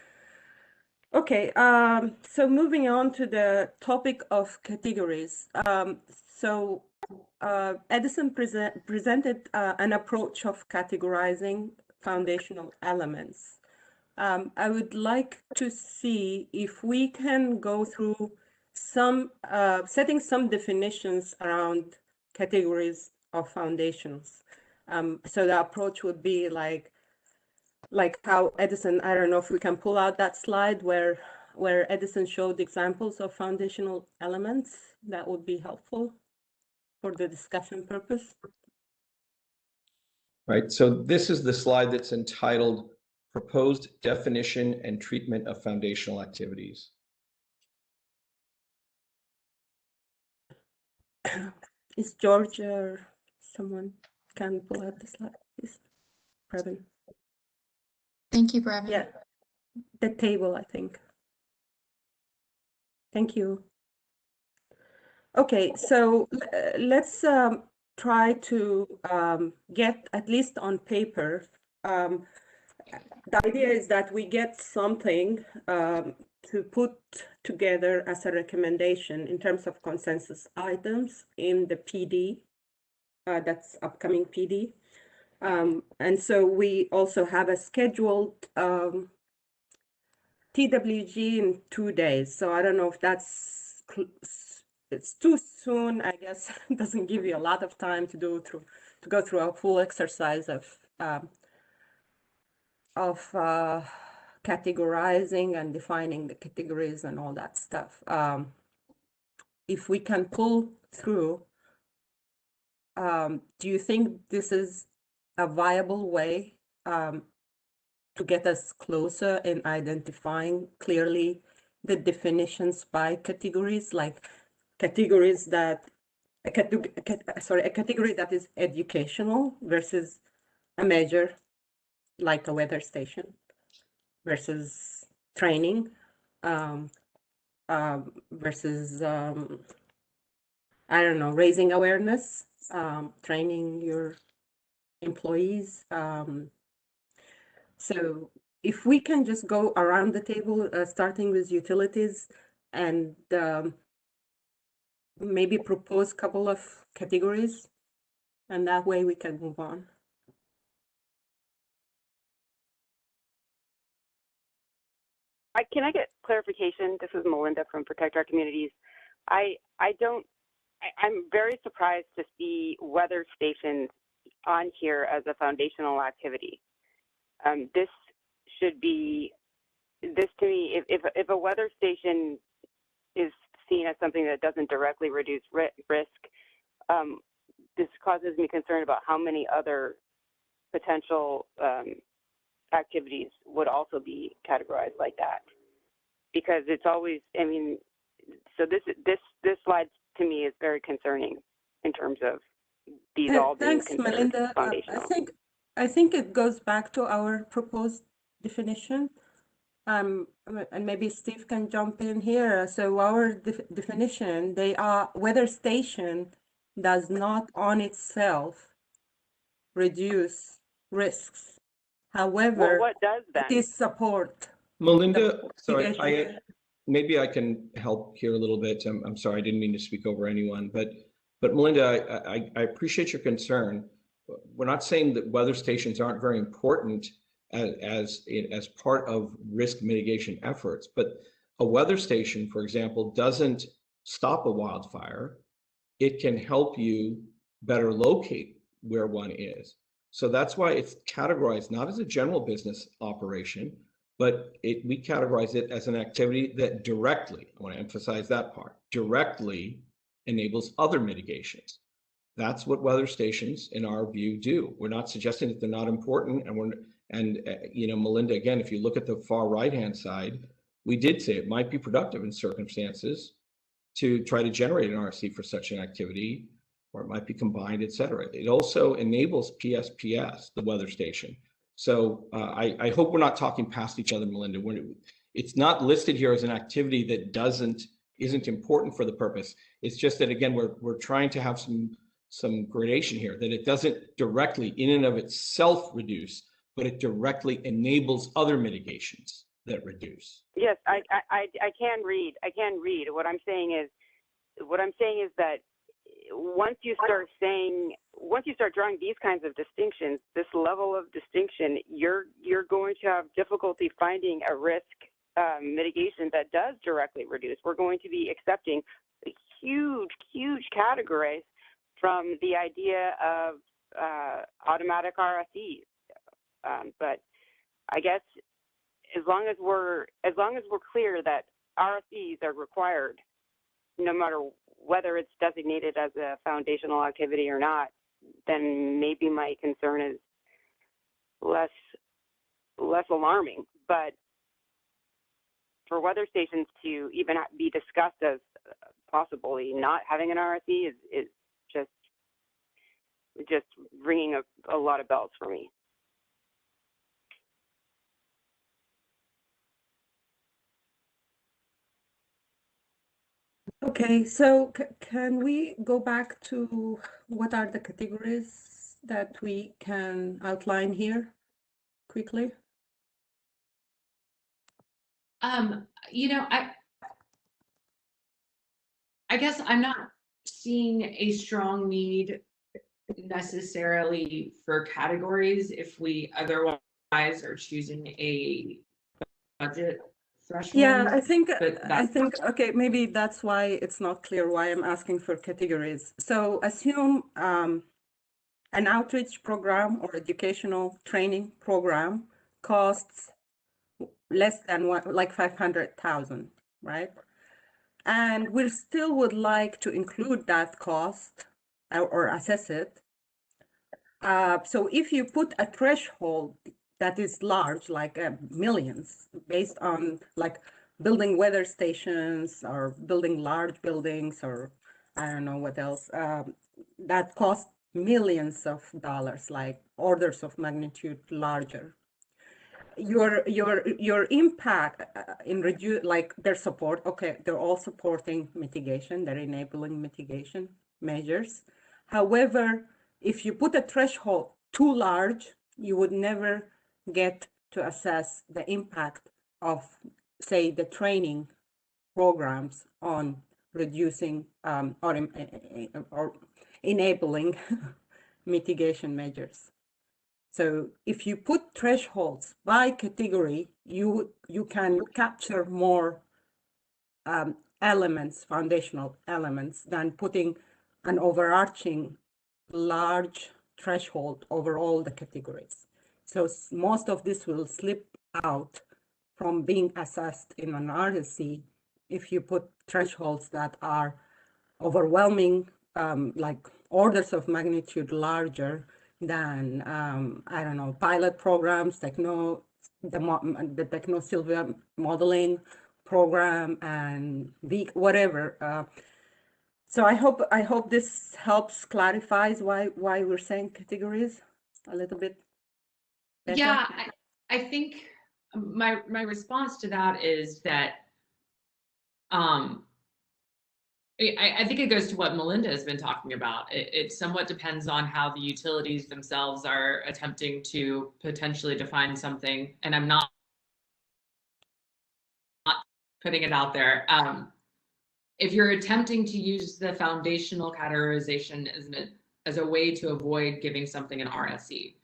Okay. So moving on to the topic of categories. Edison presented an approach of categorizing foundational elements. I would like to see if we can go through some setting some definitions around categories of foundations. So the approach would be like how Edison, I don't know if we can pull out that slide where Edison showed examples of foundational elements. That would be helpful for the discussion purpose. Right, so this is the slide that's entitled Proposed Definition and Treatment of Foundational Activities. Is George or someone can pull out the slide, please? Brevin. Thank you, Brevin. Yeah, the table, I think. Thank you. Okay, so let's try to get, at least on paper, the idea is that we get something to put together as a recommendation in terms of consensus items in the PD, that's upcoming PD. And so we also have a scheduled TWG in 2 days. So I don't know if it's too soon, I guess. It doesn't give you a lot of time to go through a full exercise of categorizing and defining the categories and all that stuff. If we can pull through, do you think this is a viable way to get us closer in identifying clearly the definitions by categories, like categories that, a category that is educational versus a measure like a weather station versus training versus, I don't know, raising awareness, training your employees. So if we can just go around the table, starting with utilities and maybe propose a couple of categories, and that way we can move on. Can I get clarification? This is Melinda from Protect Our Communities. I'm very surprised to see weather stations on here as a foundational activity. This should be, this to me, if a weather station is seen as something that doesn't directly reduce risk, this causes me concern about how many other potential activities would also be categorized like that. Because it's always, I mean, so this slide to me is very concerning in terms of these all being Thanks, considered Melinda. foundational. I think it goes back to our proposed definition. And maybe Steve can jump in here. So our definition, weather station does not on itself reduce risks. However, Well, what does then? it is support. Melinda, sorry, maybe I can help here a little bit. I'm sorry, I didn't mean to speak over anyone, but Melinda, I appreciate your concern. We're not saying that weather stations aren't very important as part of risk mitigation efforts, but a weather station, for example, doesn't stop a wildfire. It can help you better locate where one is. So that's why it's categorized not as a general business operation, but we categorize it as an activity that directly, I want to emphasize that part, directly enables other mitigations. That's what weather stations, in our view, do. We're not suggesting that they're not important, and you know, Melinda, again, if you look at the far right-hand side, we did say it might be productive in circumstances to try to generate an RC for such an activity, or it might be combined, et cetera. It also enables PSPS, the weather station. So I hope we're not talking past each other, Melinda. It's not listed here as an activity that isn't important for the purpose. It's just that, again, we're trying to have some gradation here, that it doesn't directly in and of itself reduce, but it directly enables other mitigations that reduce. Yes, I can read. I can read. What I'm saying is that once you start drawing these kinds of distinctions, this level of distinction, you're going to have difficulty finding a risk mitigation that does directly reduce. We're going to be accepting huge categories from the idea of automatic RFEs. But I guess as long as we're clear that RFEs are required, no matter whether it's designated as a foundational activity or not, then maybe my concern is less alarming. But for weather stations to even be discussed as possibly not having an RFE is just ringing a lot of bells for me. Okay, so can we go back to what are the categories that we can outline here quickly? You know, I guess I'm not seeing a strong need necessarily for categories if we otherwise are choosing a budget threshold. Yeah, I think, but okay, maybe that's why it's not clear why I'm asking for categories. So assume an outreach program or educational training program costs less than like 500,000, right? And we still would like to include that cost or assess it. So if you put a threshold that is large, like millions, based on like building weather stations or building large buildings, or I don't know what else, that cost millions of dollars, like orders of magnitude larger. Your impact in reduce, like their support, okay, they're all supporting mitigation, they're enabling mitigation measures. However, if you put a threshold too large, you would never get to assess the impact of, say, the training programs on reducing or enabling mitigation measures. So if you put thresholds by category, you can capture more elements, foundational elements, than putting an overarching large threshold over all the categories. So most of this will slip out from being assessed in an RSC if you put thresholds that are overwhelming, like orders of magnitude larger than, I don't know, pilot programs, the Techno-Sylvia modeling program, and whatever. So I hope this helps clarifies why we're saying categories a little bit better. Yeah, I think my response to that is that I think it goes to what Melinda has been talking about. It somewhat depends on how the utilities themselves are attempting to potentially define something, and I'm not putting it out there. If you're attempting to use the foundational categorization as a way to avoid giving something an RSE,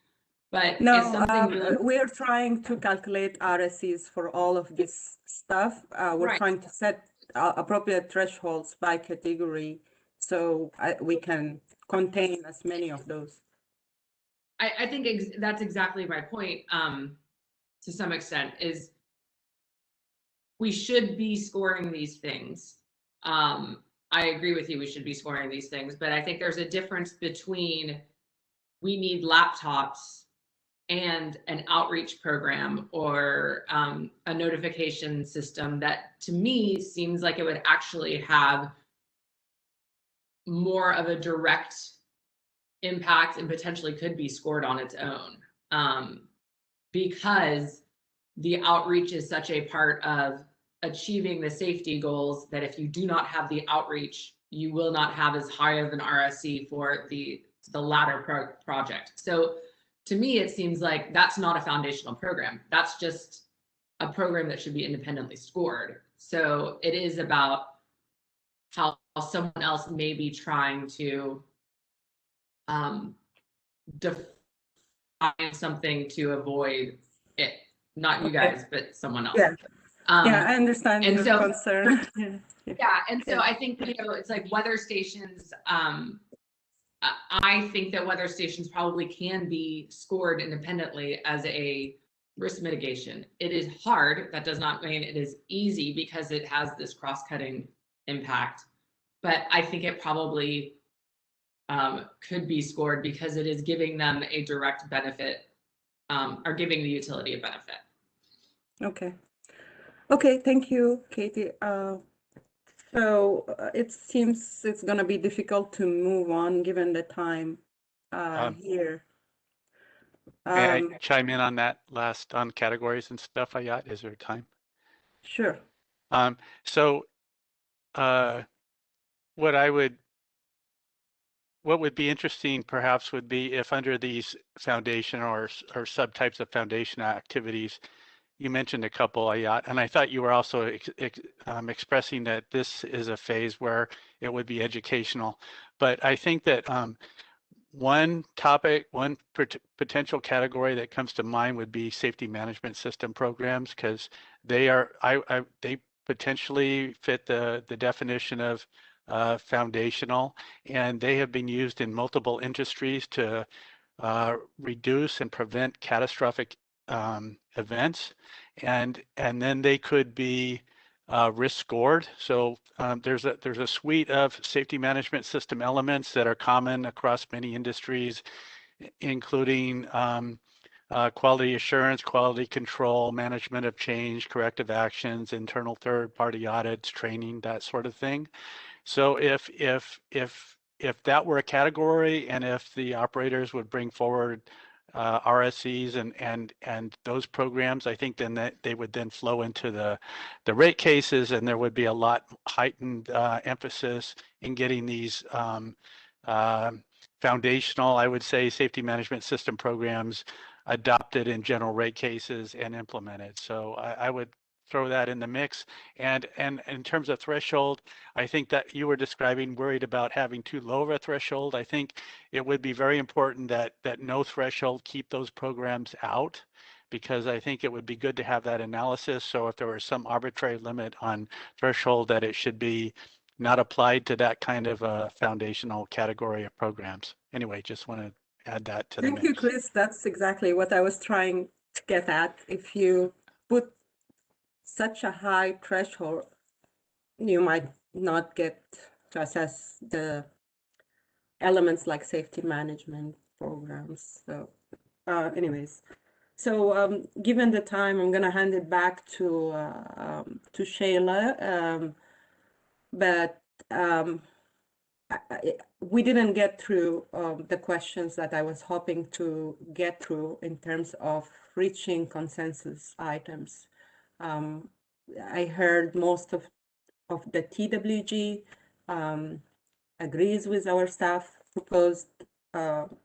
but if No, something really, we're trying to calculate RSEs for all of this stuff. We're Right. trying to set appropriate thresholds by category so we can contain as many of those. I think that's exactly my point, to some extent, is we should be scoring these things. I agree with you, we should be scoring these things, but I think there's a difference between we need laptops and an outreach program or a notification system that to me seems like it would actually have more of a direct impact and potentially could be scored on its own, because the outreach is such a part of achieving the safety goals that if you do not have the outreach, you will not have as high of an RSE for the latter project. So to me, it seems like that's not a foundational program. That's just a program that should be independently scored. So it is about how someone else may be trying to define something to avoid it. Not you guys, but someone else. Yeah, yeah, I understand and your so, concern. Yeah, and so I think, you know, it's like weather stations. I think that weather stations probably can be scored independently as a risk mitigation. It is hard. That does not mean it is easy because it has this cross-cutting impact. But I think it probably could be scored because it is giving them a direct benefit, or giving the utility a benefit. Okay. Okay, thank you, Katie. So it seems it's going to be difficult to move on given the time here. May I chime in on that last on categories and stuff, Ayat? Is there time? Sure. So what would be interesting perhaps would be if under these foundation or subtypes of foundation activities, you mentioned a couple, Ayat, and I thought you were also expressing that this is a phase where it would be educational. But I think that one potential category that comes to mind would be safety management system programs, because they potentially fit the definition of foundational, and they have been used in multiple industries to reduce and prevent catastrophic events, and then they could be risk scored. So there's a suite of safety management system elements that are common across many industries, including quality assurance, quality control, management of change, corrective actions, internal third-party audits, training, that sort of thing. So if that were a category, and if the operators would bring forward RSEs and those programs, I think then that they would then flow into the rate cases, and there would be a lot heightened emphasis in getting these foundational, I would say, safety management system programs adopted in general rate cases and implemented. So I would throw that in the mix. And in terms of threshold, I think that you were describing worried about having too low of a threshold. I think it would be very important that no threshold keep those programs out, because I think it would be good to have that analysis. So if there was some arbitrary limit on threshold, that it should be not applied to that kind of a foundational category of programs. Anyway, just want to add that to the mix. Thank you, Chris. That's exactly what I was trying to get at. If you put such a high threshold, you might not get to assess the elements like safety management programs. So anyways, so given the time, I'm going to hand it back to Shayla. But we didn't get through the questions that I was hoping to get through in terms of reaching consensus items. I heard most of the TWG agrees with our staff proposed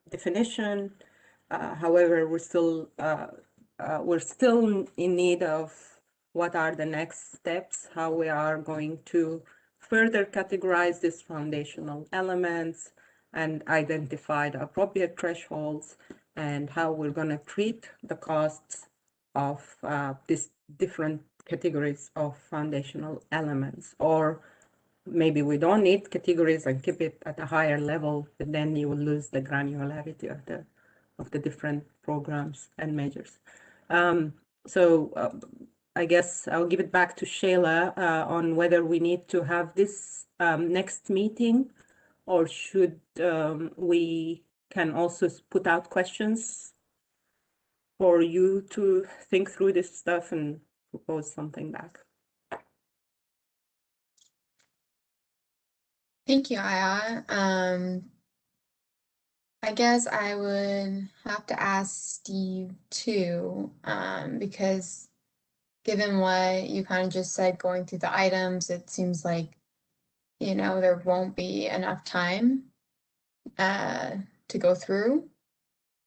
definition. However, we're still in need of what are the next steps, how we are going to further categorize these foundational elements and identify the appropriate thresholds, and how we're going to treat the costs of these different categories of foundational elements. Or maybe we don't need categories and keep it at a higher level, but then you will lose the granularity of the different programs and measures. I guess I'll give it back to Shayla on whether we need to have this next meeting, or should we can also put out questions for you to think through this stuff and propose something back. Thank you, Aya. I guess I would have to ask Steve too, because given what you kind of just said, going through the items, it seems like, there won't be enough time to go through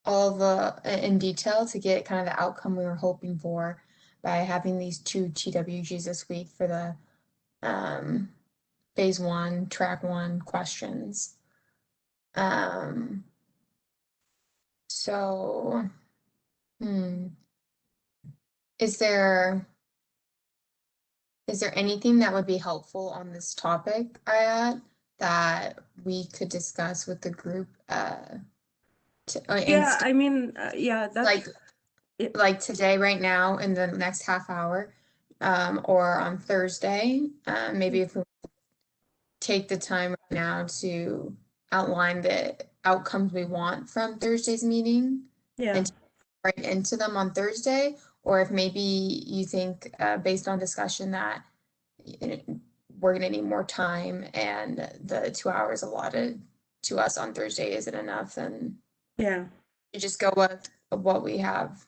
all in detail to get kind of the outcome we were hoping for by having these 2 TWGs this week for the phase 1, track 1 questions. So, is there anything that would be helpful on this topic, Ayat, that we could discuss with the group? Yeah, I mean, yeah, that's like today, right now, in the next half hour, or on Thursday. Maybe if we take the time right now to outline the outcomes we want from Thursday's meeting, and right into them on Thursday, or if maybe you think, based on discussion, that we're going to need more time and the 2 hours allotted to us on Thursday isn't enough, then you just go with what we have.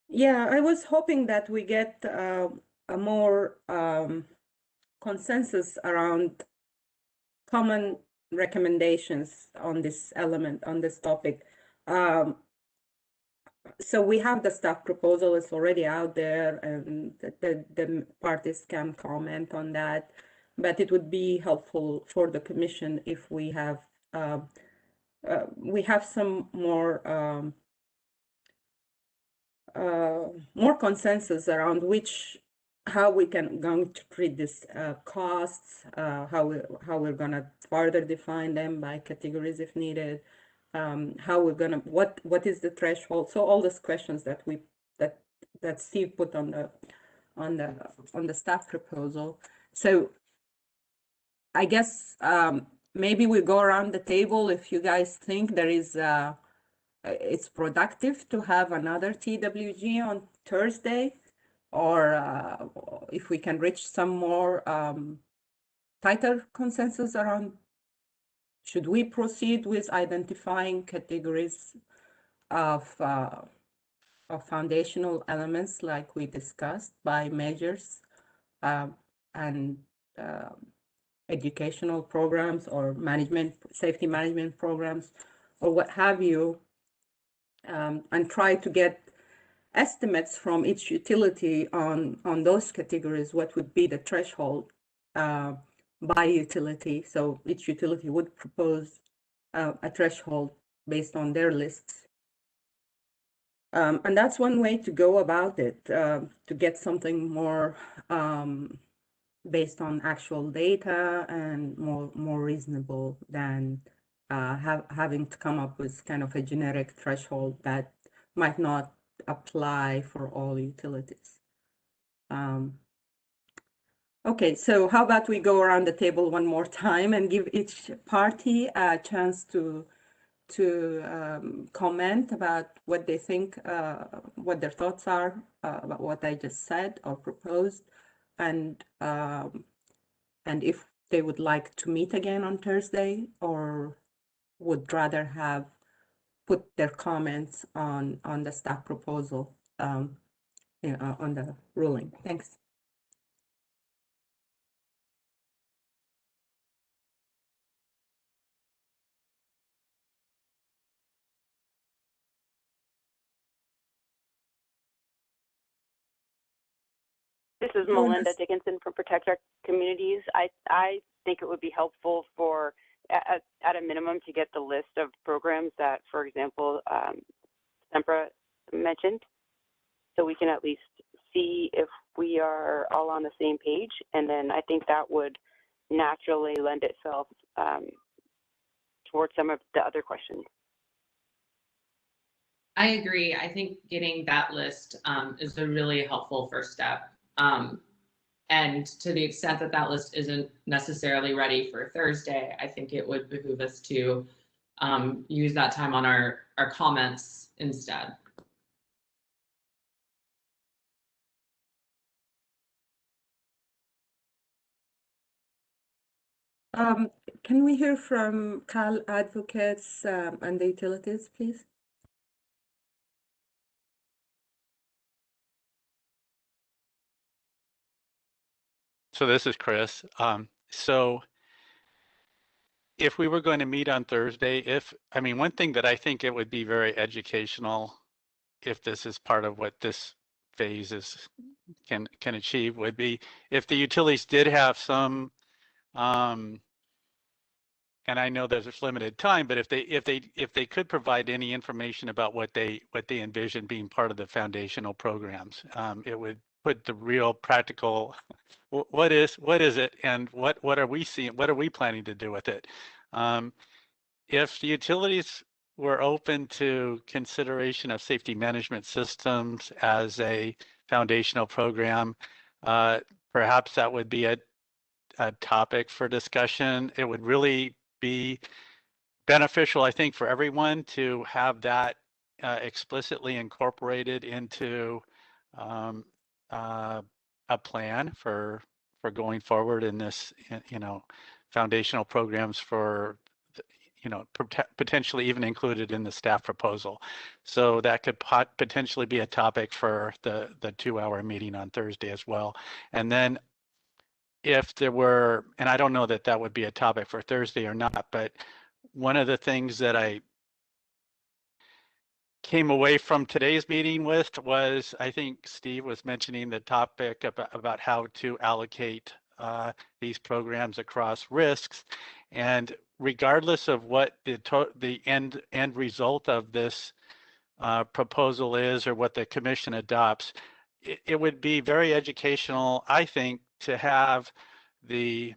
Yeah, I was hoping that we get a more consensus around common recommendations on this element, on this topic. So we have the staff proposal, it's already out there, and the parties can comment on that. But it would be helpful for the commission if we have some more consensus around how we can going to treat this costs, how we're gonna further define them by categories if needed, how we're gonna what is the threshold. So all these questions that Steve put on the staff proposal. So I guess maybe we go around the table if you guys think there is it's productive to have another TWG on Thursday, or if we can reach some more tighter consensus around, should we proceed with identifying categories of foundational elements like we discussed by measures and educational programs or safety management programs or what have you, and try to get estimates from each utility on those categories, what would be the threshold by utility. So each utility would propose a threshold based on their lists. And that's one way to go about it, to get something more based on actual data and more reasonable than having to come up with kind of a generic threshold that might not apply for all utilities. Okay, so how about we go around the table one more time and give each party a chance to comment about what they think, what their thoughts are about what I just said or proposed, and if they would like to meet again on Thursday or would rather have put their comments on the staff proposal, on the ruling. Thanks. This is Melinda Dickinson from Protect Our Communities. I think it would be helpful for, at a minimum, to get the list of programs that, for example, Sempra mentioned, so we can at least see if we are all on the same page. And then I think that would naturally lend itself towards some of the other questions. I agree. I think getting that list is a really helpful first step. And to the extent that that list isn't necessarily ready for Thursday, I think it would behoove us to use that time on our comments instead. Can we hear from Cal Advocates and the utilities, please? So this is Chris. So if we were going to meet on Thursday, one thing that I think it would be very educational, if this is part of what this phase can achieve, would be if the utilities did have some, and I know there's limited time, but if they could provide any information about what they envision being part of the foundational programs, it would put the real practical, what is it, and what are we seeing, what are we planning to do with it? If the utilities were open to consideration of safety management systems as a foundational program, perhaps that would be a topic for discussion. It would really be beneficial, I think, for everyone to have that explicitly incorporated into a plan for going forward in this, foundational programs for, potentially even included in the staff proposal. So that could potentially be a topic for the 2-hour meeting on Thursday as well. And then if there were, and I don't know that that would be a topic for Thursday or not, but one of the things that I came away from today's meeting with was, I think Steve was mentioning the topic about how to allocate these programs across risks. And regardless of what the end result of this proposal is, or what the commission adopts, it would be very educational, I think, to have the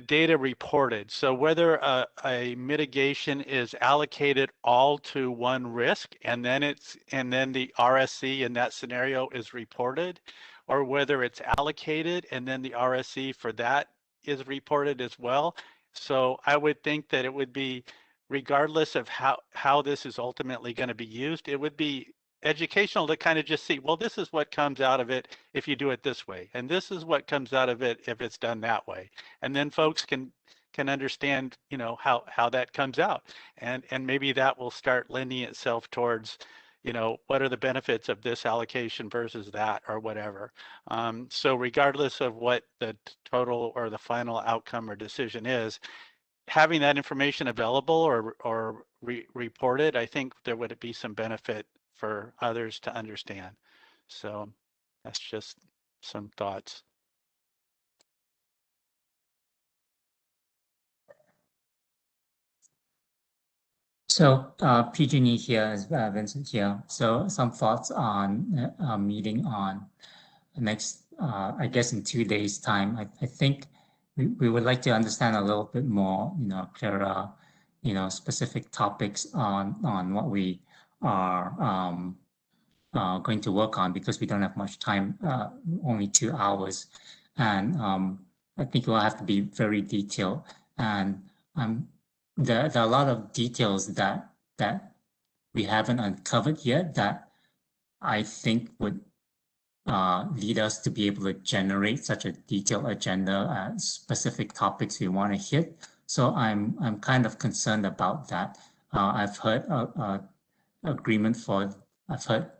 data reported. So whether a mitigation is allocated all to one risk and then the RSC in that scenario is reported, or whether it's allocated and then the RSC for that is reported as well. So I would think that it would be, regardless of how this is ultimately going to be used, it would be educational to kind of just see, well, this is what comes out of it if you do it this way, and this is what comes out of it if it's done that way. And then folks can understand, how that comes out, and maybe that will start lending itself towards, what are the benefits of this allocation versus that, or whatever. So regardless of what the total or the final outcome or decision is, having that information available or reported, I think there would be some benefit for others to understand. So that's just some thoughts. So PG&E here is Vincent here. So some thoughts on a meeting on next, I guess in 2 days time. I think we would like to understand a little bit more, clearer, specific topics on what we are going to work on, because we don't have much time, only 2 hours. And I think we'll have to be very detailed. And there are a lot of details that we haven't uncovered yet that I think would lead us to be able to generate such a detailed agenda and specific topics we want to hit. So I'm kind of concerned about that. I've heard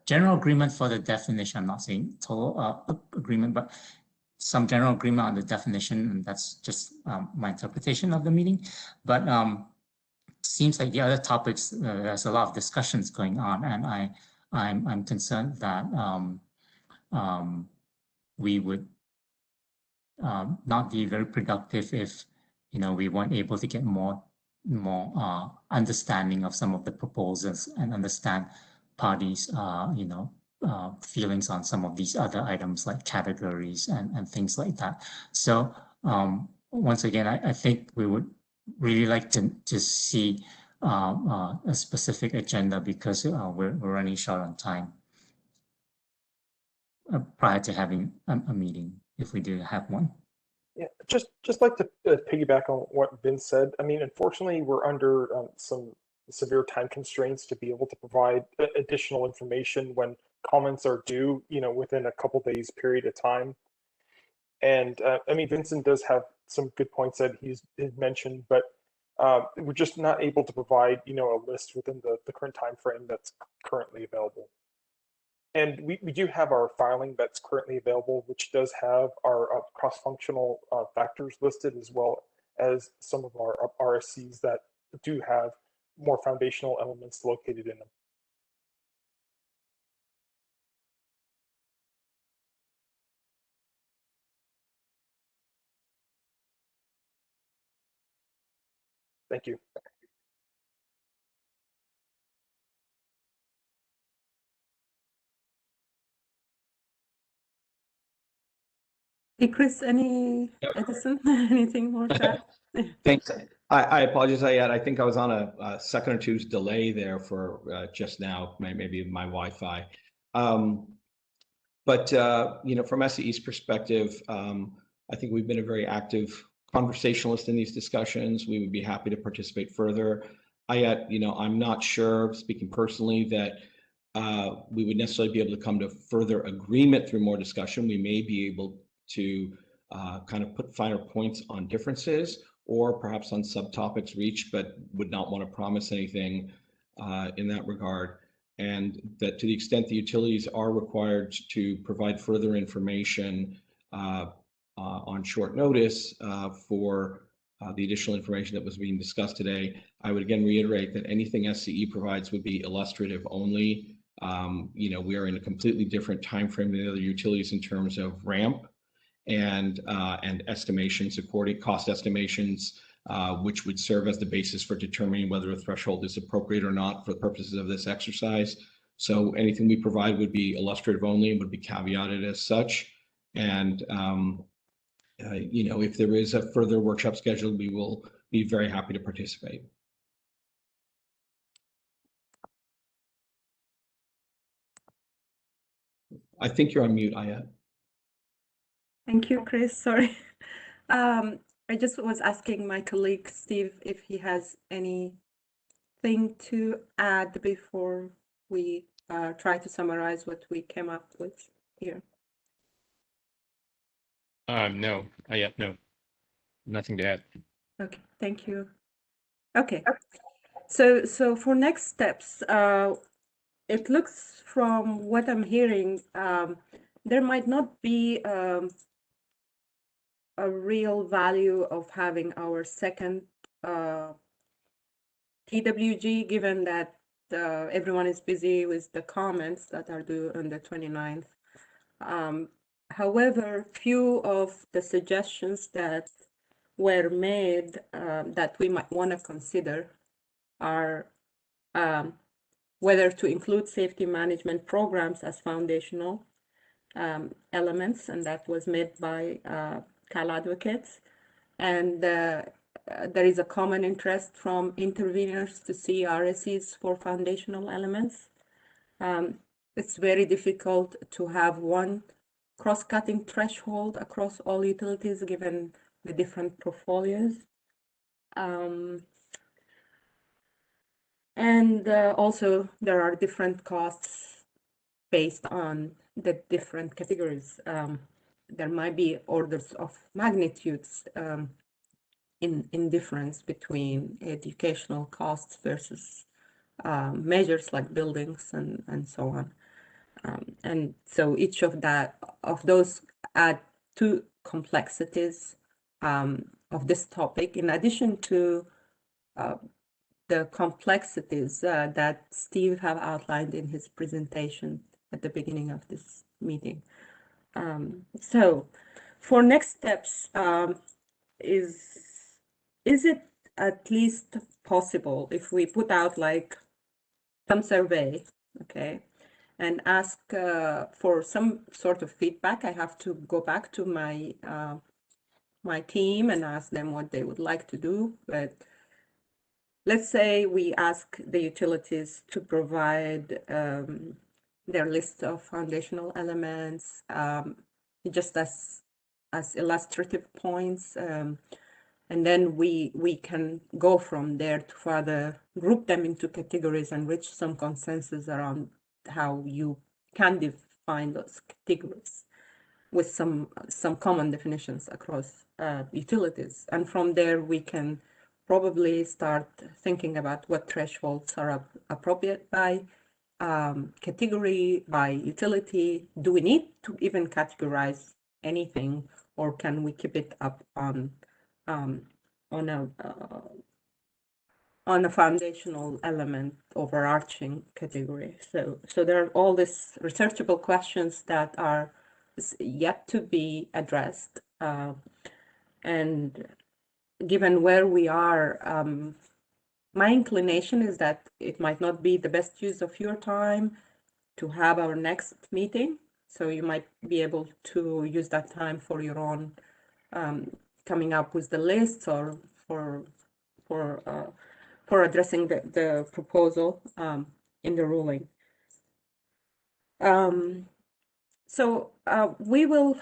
general agreement for the definition. I'm not saying total agreement, but some general agreement on the definition, and that's just my interpretation of the meeting. But seems like the other topics, there's a lot of discussions going on, and I'm concerned that we would not be very productive if we weren't able to get more understanding of some of the proposals and understand parties feelings on some of these other items like categories and things like that. So once again, I think we would really like to see a specific agenda because we're running short on time prior to having a meeting, if we do have one. Yeah, just like to piggyback on what Vince said. I mean, unfortunately, we're under some severe time constraints to be able to provide additional information when comments are due, within a couple days period of time. And I mean, Vincent does have some good points that he's mentioned, but we're just not able to provide, a list within the current time frame that's currently available. And we do have our filing that's currently available, which does have our cross-functional factors listed, as well as some of our RSCs that do have more foundational elements located in them. Thank you. Hey, Chris, Edison, anything more to add? Thanks. I apologize. I think I was on a second or two's delay there for just now, maybe my Wi-Fi. But from SCE's perspective, I think we've been a very active conversationalist in these discussions. We would be happy to participate further. I'm not sure, speaking personally, that we would necessarily be able to come to further agreement through more discussion. We may be able to kind of put finer points on differences or perhaps on subtopics reached, but would not want to promise anything in that regard. And that to the extent the utilities are required to provide further information on short notice for the additional information that was being discussed today, I would again reiterate that anything SCE provides would be illustrative only. We are in a completely different time frame than the other utilities in terms of ramp and estimations, according cost estimations, which would serve as the basis for determining whether a threshold is appropriate or not for the purposes of this exercise. So anything we provide would be illustrative only and would be caveated as such. And if there is a further workshop scheduled, we will be very happy to participate. I think you're on mute, Ayat. Thank you, Chris. Sorry. I just was asking my colleague, Steve, if he has anything to add before we try to summarize what we came up with here. No, no, nothing to add. Okay, thank you. Okay, so for next steps, it looks from what I'm hearing, there might not be a real value of having our second TWG, given that everyone is busy with the comments that are due on the 29th. However, few of the suggestions that were made that we might want to consider are whether to include safety management programs as foundational elements, and that was made by Cal advocates. And there is a common interest from interveners to see RSCs for foundational elements. It's very difficult to have one cross-cutting threshold across all utilities given the different portfolios. And also there are different costs based on the different categories. There might be orders of magnitudes in difference between educational costs versus measures like buildings and so on. And so each of those add to complexities of this topic, in addition to the complexities that Steve have outlined in his presentation at the beginning of this meeting. So for next steps, is it at least possible if we put out like some survey, okay, and ask for some sort of feedback? I have to go back to my my team and ask them what they would like to do. But let's say we ask the utilities to provide their list of foundational elements, just as illustrative points, and then we can go from there to further group them into categories and reach some consensus around how you can define those categories with some common definitions across utilities. And from there, we can probably start thinking about what thresholds are appropriate by category, by utility. Do we need to even categorize anything, or can we keep it up on a foundational element, overarching category? So there are all these researchable questions that are yet to be addressed. And given where we are, my inclination is that it might not be the best use of your time to have our next meeting. So you might be able to use that time for your own coming up with the lists, or for addressing the proposal in the ruling. So we will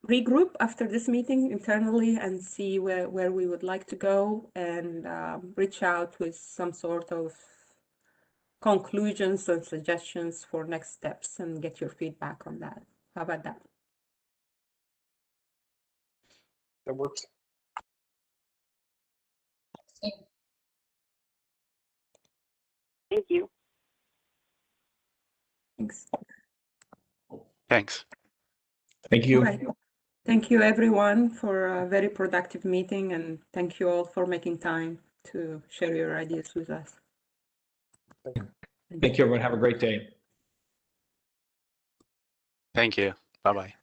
regroup after this meeting internally and see where we would like to go, and reach out with some sort of conclusions and suggestions for next steps, and get your feedback on that. How about that? That works. Thank you. Thanks. Thanks. Thank you. All right. Thank you, everyone, for a very productive meeting, and thank you all for making time to share your ideas with us. Thank you, everyone. Have a great day. Thank you. Bye-bye.